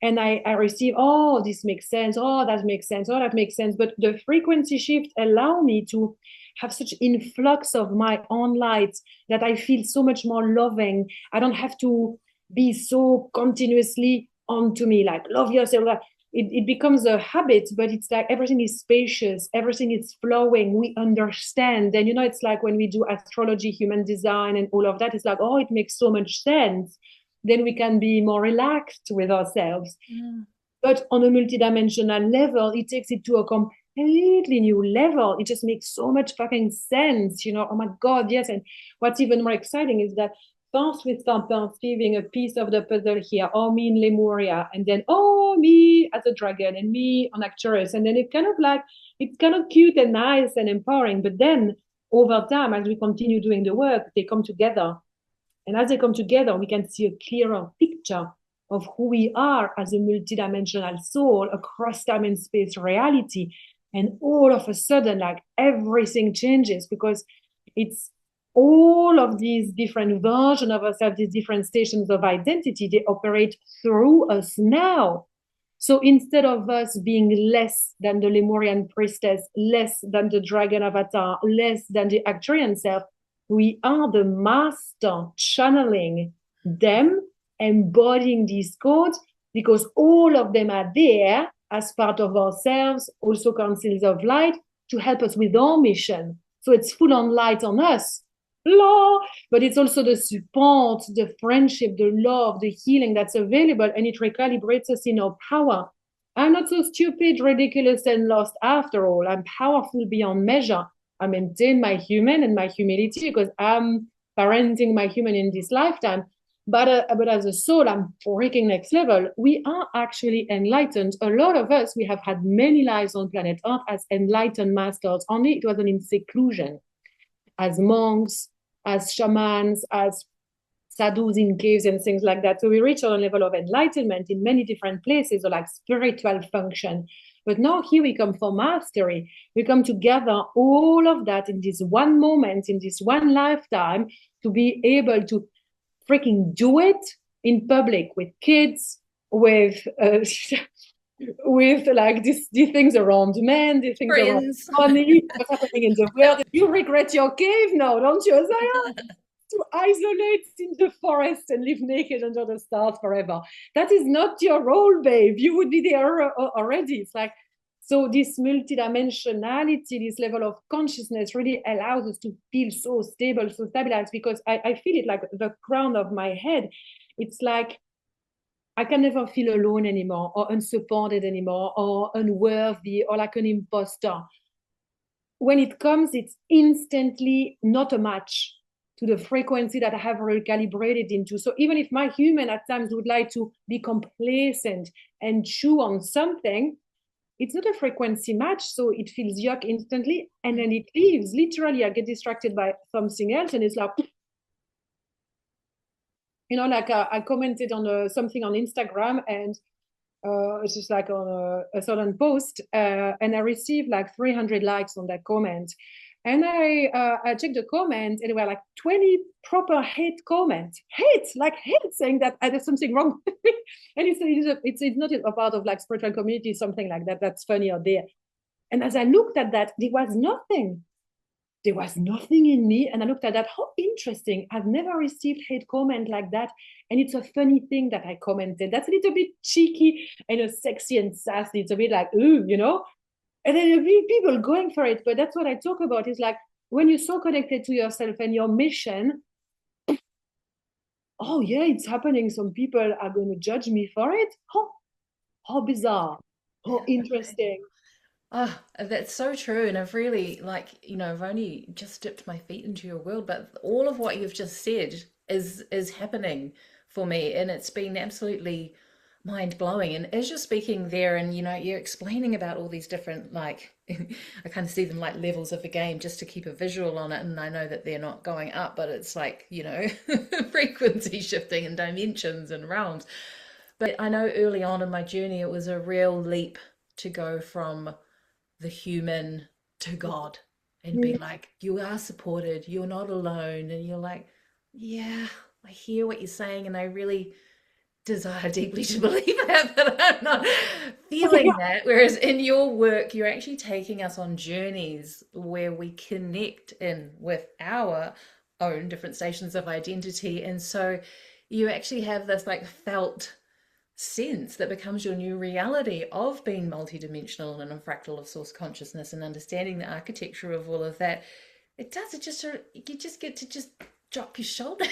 and I receive, oh, this makes sense, oh, that makes sense, oh, that makes sense. But the frequency shift allow me to have such influx of my own light that I feel so much more loving. I don't have to be so continuously onto me, like love yourself. It becomes a habit, but it's like everything is spacious, everything is flowing, we understand. And it's like when we do astrology, human design and all of that, it's like, oh, it makes so much sense. Then we can be more relaxed with ourselves. mm, But on a multidimensional level, it takes it to a completely new level. It just makes so much fucking sense. Oh my God, yes. And what's even more exciting is that first we start perceiving a piece of the puzzle here, oh, me in Lemuria, and then, oh, me as a dragon, and me on Arcturus. And then it's kind of cute and nice and empowering. But then over time, as we continue doing the work, they come together. And as they come together, we can see a clearer picture of who we are as a multidimensional soul across time and space reality. And all of a sudden, like everything changes, because it's all of these different versions of ourselves, these different stations of identity, they operate through us now. So instead of us being less than the Lemurian priestess, less than the dragon avatar, less than the Arcturian self, we are the master channeling them, embodying these codes, because all of them are there as part of ourselves, also councils of light, to help us with our mission. So it's full on light on us, but it's also the support, the friendship, the love, the healing that's available, and it recalibrates us in our power. I'm not so stupid, ridiculous, and lost after all. I'm powerful beyond measure. I maintain my human and my humility because I'm parenting my human in this lifetime. But as a soul, I'm freaking next level. We are actually enlightened. A lot of us, we have had many lives on planet Earth as enlightened masters. Only it wasn't in seclusion, as monks, as shamans, as sadhus in caves and things like that. So we reach a level of enlightenment in many different places, or like spiritual function. But now here we come for mastery. We come to gather all of that in this one moment, in this one lifetime, to be able to freaking do it in public with kids, with with like these things around men, these things around friends. money, what's happening in the world. You regret your cave now, don't you? To isolate in the forest and live naked under the stars forever. That is not your role, babe. You would be there already. It's like, so this multidimensionality, this level of consciousness really allows us to feel so stable, so stabilized, because I feel it like the crown of my head. It's like I can never feel alone anymore, or unsupported anymore, or unworthy, or like an imposter. When it comes, it's instantly not a match to the frequency that I have recalibrated into. So even if my human at times would like to be complacent and chew on something, it's not a frequency match. So it feels yuck instantly. And then it leaves. Literally, I get distracted by something else. And it's like, like I commented on something on Instagram, and it's just like on a certain post, and I received like 300 likes on that comment. And I checked the comments, and there were like 20 proper hate comments. Hate, saying that there's something wrong with me. And it's not a part of like spiritual community, something like that. That's funny out there. And as I looked at that, there was nothing. There was nothing in me. And I looked at that. How interesting. I've never received hate comment like that. And it's a funny thing that I commented. That's a little bit cheeky and sexy and sassy. It's a bit like, ooh, And then there'll be people going for it. But that's what I talk about. Is like when you're so connected to yourself and your mission, oh yeah, it's happening. Some people are going to judge me for it. How bizarre. How interesting. Oh, that's so true. And I've really, I've only just dipped my feet into your world, but all of what you've just said is happening for me. And it's been absolutely mind blowing. And as you're speaking there and you're explaining about all these different I kind of see them like levels of the game just to keep a visual on it. And I know that they're not going up, but it's like, frequency shifting and dimensions and realms. But I know early on in my journey, it was a real leap to go from the human to God and be like, you are supported, you're not alone. And you're like, yeah, I hear what you're saying. And I really desire deeply to believe that, but I'm not feeling that. Whereas in your work, you're actually taking us on journeys where we connect in with our own different stations of identity. And so you actually have this like felt sense that becomes your new reality of being multidimensional and a fractal of source consciousness and understanding the architecture of all of that. You just get to just drop your shoulders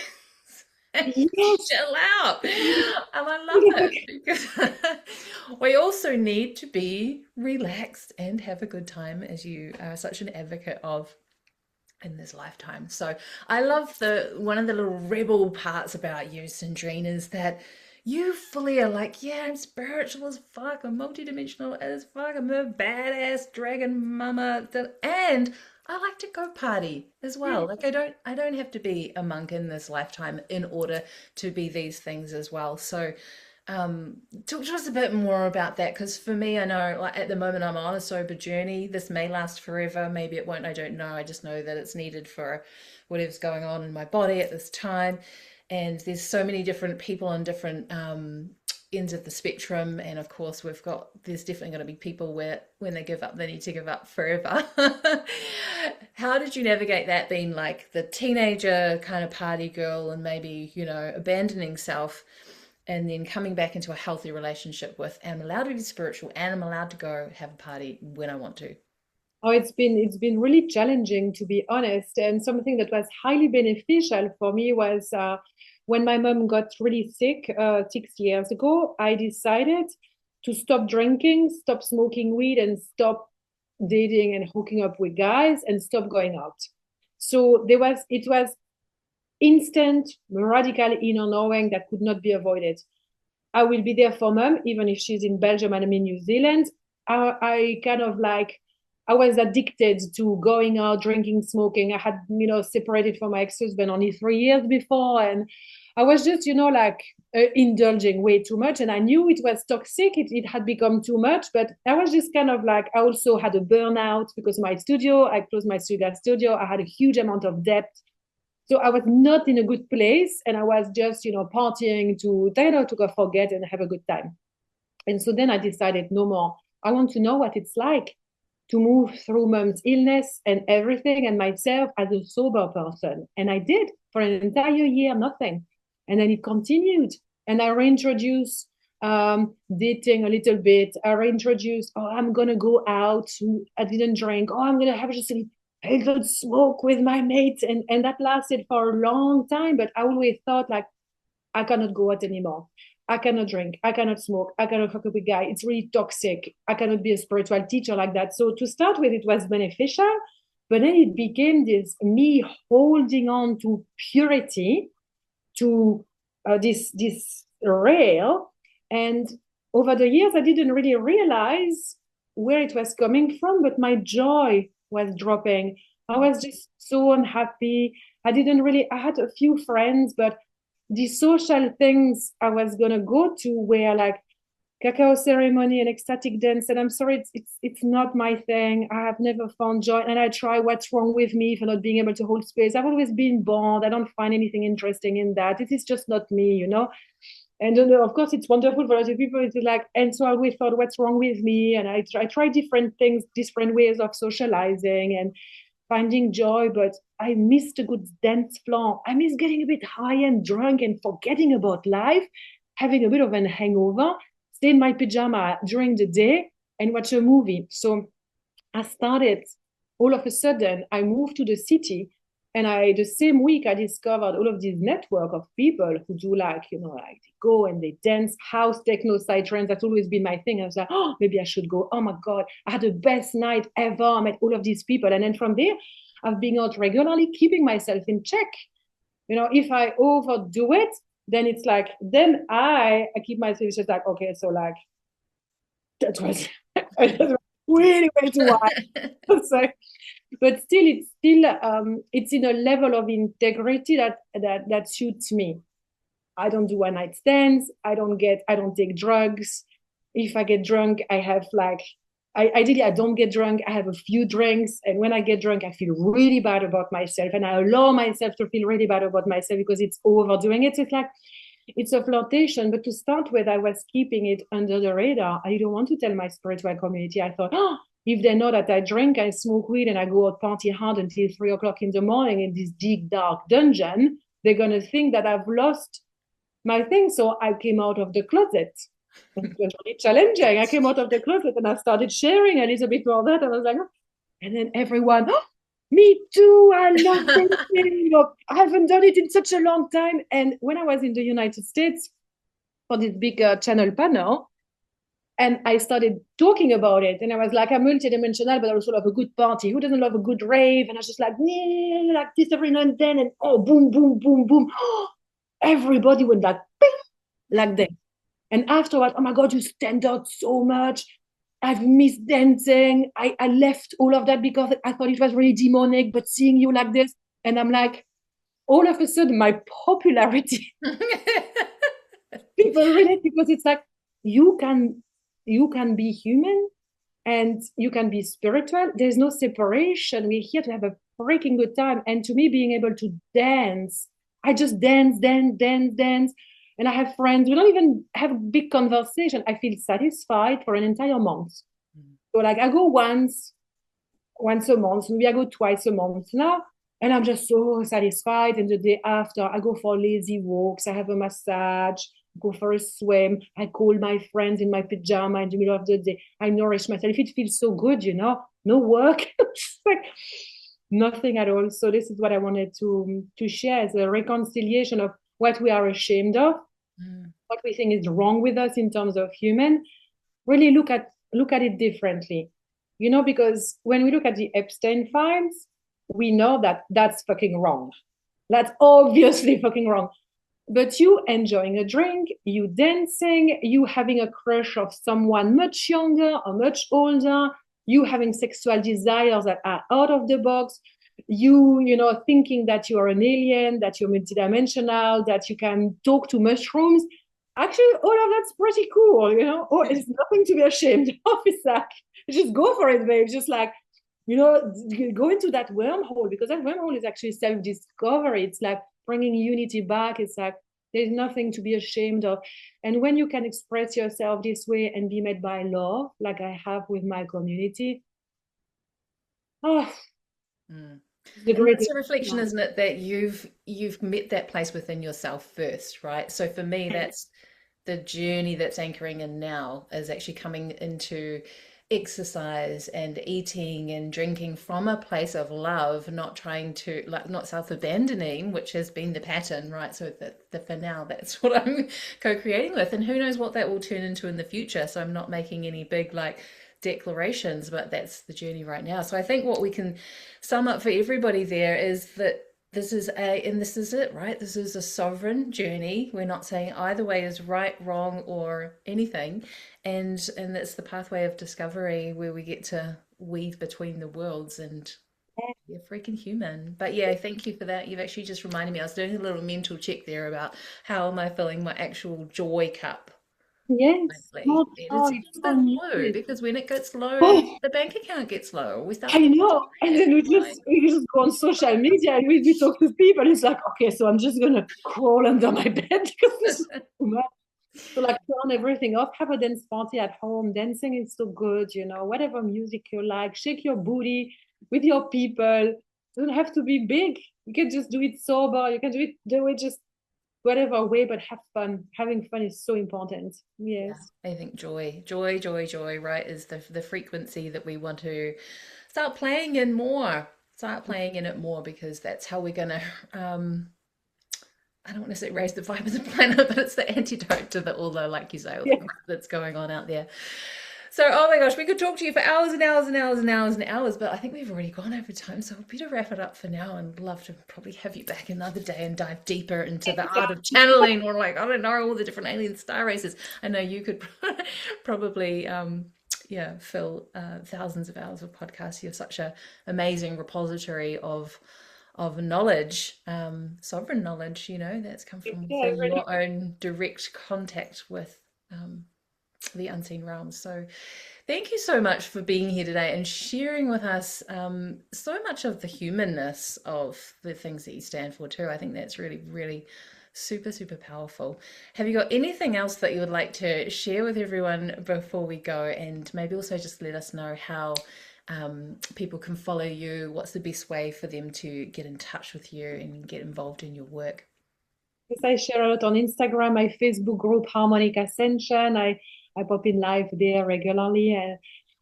and chill out. And I love it because we also need to be relaxed and have a good time, as you are such an advocate of in this lifetime. So I love one of the little rebel parts about you, Cendrine, is that you fully are like, yeah, I'm spiritual as fuck, I'm multidimensional as fuck, I'm a badass dragon mama, and I like to go party as well. Like I don't have to be a monk in this lifetime in order to be these things as well. So talk to us a bit more about that, because for me, I know like at the moment I'm on a sober journey. This may last forever, maybe it won't, I don't know. I just know that it's needed for whatever's going on in my body at this time. And there's so many different people on different ends of the spectrum. And of course, there's definitely going to be people where when they give up, they need to give up forever. How did you navigate that, being like the teenager kind of party girl and maybe, abandoning self and then coming back into a healthy relationship with, I'm allowed to be spiritual and I'm allowed to go have a party when I want to? Oh, it's been really challenging, to be honest. And something that was highly beneficial for me was when my mom got really sick 6 years ago. I decided to stop drinking, stop smoking weed, and stop dating and hooking up with guys, and stop going out. So it was instant, radical inner knowing that could not be avoided. I will be there for mom, even if she's in Belgium and I'm in New Zealand. I kind of like, I was addicted to going out, drinking, smoking. I had, separated from my ex-husband only 3 years before. And I was just, indulging way too much. And I knew it was toxic. It had become too much. But I was just kind of like, I also had a burnout because I closed my studio. I had a huge amount of debt. So I was not in a good place, and I was just, partying to go forget and have a good time. And so then I decided no more. I want to know what it's like to move through mom's illness and everything and myself as a sober person. And I did for an entire year, nothing. And then it continued. And I reintroduced dating a little bit. I reintroduced, I'm going to go out. I didn't drink. I'm going to have just a good smoke with my mates. And that lasted for a long time. But I always thought like, I cannot go out anymore. I cannot drink, I cannot smoke, I cannot fuck up with guy. It's really toxic. I cannot be a spiritual teacher like that. So to start with, it was beneficial, but then it became this me holding on to purity, to this rail. And over the years, I didn't really realize where it was coming from, but my joy was dropping. I was just so unhappy. I had a few friends, but the social things I was going to go to were like cacao ceremony and ecstatic dance. And I'm sorry, it's not my thing. I have never found joy. And I try what's wrong with me for not being able to hold space. I've always been bored. I don't find anything interesting in that. It is just not me, you know? And of course, it's wonderful for other people. It's like, and so I always thought, what's wrong with me? And I try different things, different ways of socializing and finding joy. But I missed a good dance floor. I miss getting a bit high and drunk and forgetting about life, having a bit of a hangover, stay in my pajama during the day and watch a movie. So I started, all of a sudden, I moved to the city. And the same week, I discovered all of this network of people who do like, you know, like they go and they dance, house, techno, psytrance. That's always been my thing. I was like, oh, maybe I should go. Oh my God, I had the best night ever. I met all of these people. And then from there, I've been out regularly, keeping myself in check. You know, if I overdo it, then it's like, then I keep myself just like, okay, so like, that was really way too high. So, but still, it's in a level of integrity that suits me. I don't do one night stands. I don't take drugs. If I get drunk, I have like, ideally I don't get drunk. I have a few drinks, and when I get drunk, I feel really bad about myself, and I allow myself to feel really bad about myself because it's overdoing it. So it's like, it's a flirtation. But to start with, I was keeping it under the radar. I didn't want to tell my spiritual community. I thought, oh, if they know that I drink, I smoke weed, and I go out party hard until 3 o'clock in the morning in this deep, dark dungeon, they're going to think that I've lost my thing. So I came out of the closet. It was really challenging. I came out of the closet and I started sharing a little bit more of that. I was like, oh. And then everyone, oh, me too. I love dancing. I haven't done it in such a long time. And when I was in the United States for this big channel panel, and I started talking about it, and I was like, I'm multidimensional, but I also love a good party. Who doesn't love a good rave? And I was just like this every now and then, and oh, boom, boom, boom, boom. Everybody went like, bing, like that. And afterwards, oh my God, you stand out so much. I've missed dancing. I left all of that because I thought it was really demonic, but seeing you like this, and I'm like, all of a sudden, my popularity, people relate, because it's like, you can be human and you can be spiritual. There's no separation. We're here to have a freaking good time. And to me, being able to dance, I just dance. And I have friends, we don't even have a big conversation. I feel satisfied for an entire month. So like I go once a month, maybe I go twice a month now, and I'm just so satisfied. And the day after, I go for lazy walks, I have a massage, go for a swim, I call my friends in my pajama in the middle of the day. I nourish myself. It feels so good, you know, no work. Like nothing at all. So this is what I wanted to share, as a reconciliation of what we are ashamed of, what we think is wrong with us in terms of human. Really look at it differently, you know, because when we look at the Epstein files, we know that that's fucking wrong. That's obviously fucking wrong. But you enjoying a drink, you dancing, you having a crush of someone much younger or much older, you having sexual desires that are out of the box, you know, thinking that you are an alien, that you're multidimensional, that you can talk to mushrooms. Actually, all of that's pretty cool, you know. Oh, it's nothing to be ashamed of. It's like, just go for it, babe. Just like, you know, go into that wormhole, because that wormhole is actually self-discovery. It's like bringing unity back. It's like, there's nothing to be ashamed of. And when you can express yourself this way and be met by love, like I have with my community, it's a reflection, isn't it, that you've met that place within yourself first, right? So for me, that's the journey that's anchoring in now, is actually coming into exercise and eating and drinking from a place of love, not trying to, like, not self-abandoning, which has been the pattern, right? So the for now, that's what I'm co-creating with, and who knows what that will turn into in the future. So I'm not making any big like declarations, but that's the journey right now. So I think what we can sum up for everybody there is that this is it, right? This is a sovereign journey. We're not saying either way is right, wrong, or anything. And that's the pathway of discovery where we get to weave between the worlds and be a freaking human. But yeah, thank you for that. You've actually just reminded me. I was doing a little mental check there about how am I filling my actual joy cup. Yes. It's that low, because when it gets low, the bank account gets low. We start. I know, and then we just go on social media and we talk to people. It's like, okay, so I'm just gonna crawl under my bed because this is too much. So like turn everything off, have a dance party at home. Dancing is so good, whatever music you like, shake your booty with your people. It doesn't have to be big. You can just do it sober. You can do it just whatever way, but have fun. Having fun is so important. Yes. Yeah, I think joy, right, is the frequency that we want to start playing in more. Start playing in it more, because that's how we're gonna I don't want to say raise the vibe of the planet, but it's the antidote to all the, like you say, all the crap that's going on out there. So, oh my gosh, we could talk to you for hours and hours and hours and hours and hours, but I think we've already gone over time, so we'll better wrap it up for now, and love to probably have you back another day and dive deeper into the art of channeling, or like, I don't know, all the different alien star races. I know you could probably fill thousands of hours of podcasts. You're such an amazing repository of knowledge, sovereign knowledge, that's come from your own direct contact with the unseen realms. So thank you so much for being here today and sharing with us so much of the humanness of the things that you stand for too. I think that's really, really super, super powerful. Have you got anything else that you would like to share with everyone before we go? And maybe also just let us know how people can follow you. What's the best way for them to get in touch with you and get involved in your work? Yes, I share a lot on Instagram, my Facebook group, Harmonic Ascension. I pop in live there regularly.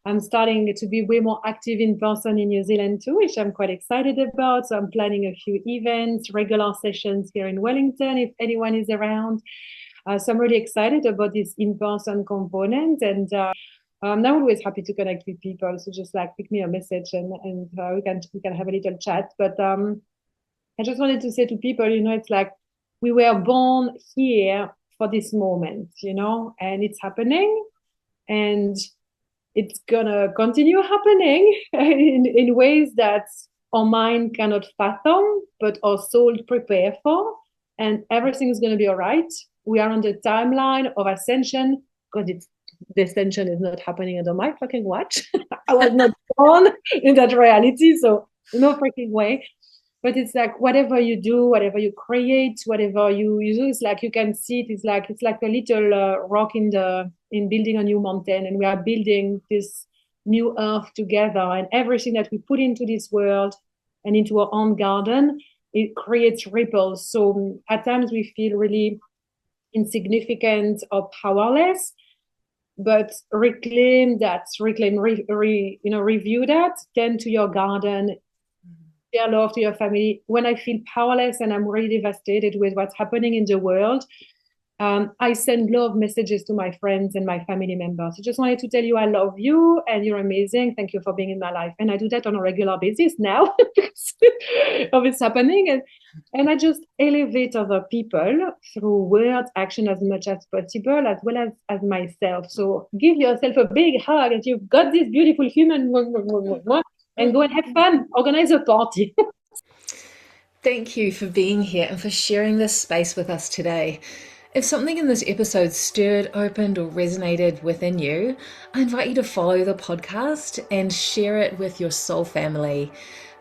I'm starting to be way more active in person in New Zealand too, which I'm quite excited about. So I'm planning a few events, regular sessions here in Wellington, if anyone is around. So I'm really excited about this in-person component, and I'm always happy to connect with people. So just like pick me a message and we can have a little chat. But I just wanted to say to people, it's like we were born here for this moment, and it's happening, and it's gonna continue happening in ways that our mind cannot fathom, but our soul prepare for, and everything is gonna be all right. We are on the timeline of ascension, because the ascension is not happening under my fucking watch. I was not born in that reality, so no freaking way. But it's like whatever you do, whatever you create, whatever you do, it's like you can see it. It's like a little rock in building a new mountain, and we are building this new earth together. And everything that we put into this world and into our own garden, it creates ripples. So at times we feel really insignificant or powerless, but review that, tend to your garden, share love to your family. When I feel powerless and I'm really devastated with what's happening in the world, I send love messages to my friends and my family members. I just wanted to tell you I love you and you're amazing. Thank you for being in my life. And I do that on a regular basis now because of it's happening. And I just elevate other people through words, action as much as possible, as well as myself. So give yourself a big hug and you've got this beautiful human and go and have fun. Organize a party. Thank you for being here and for sharing this space with us today. If something in this episode stirred, opened, or resonated within you, I invite you to follow the podcast and share it with your soul family.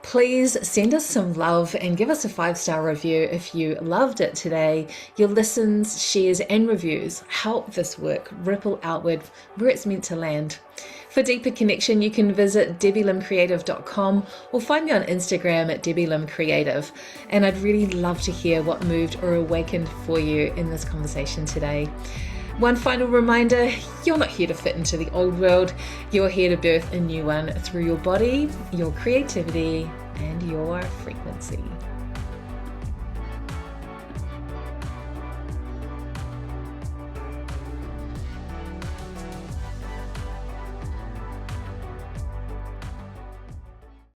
Please send us some love and give us a 5-star review if you loved it today. Your listens, shares, and reviews help this work ripple outward where it's meant to land. For deeper connection, you can visit debbielimcreative.com or find me on Instagram at debbielimcreative. And I'd really love to hear what moved or awakened for you in this conversation today. One final reminder, you're not here to fit into the old world. You're here to birth a new one through your body, your creativity, and your frequency.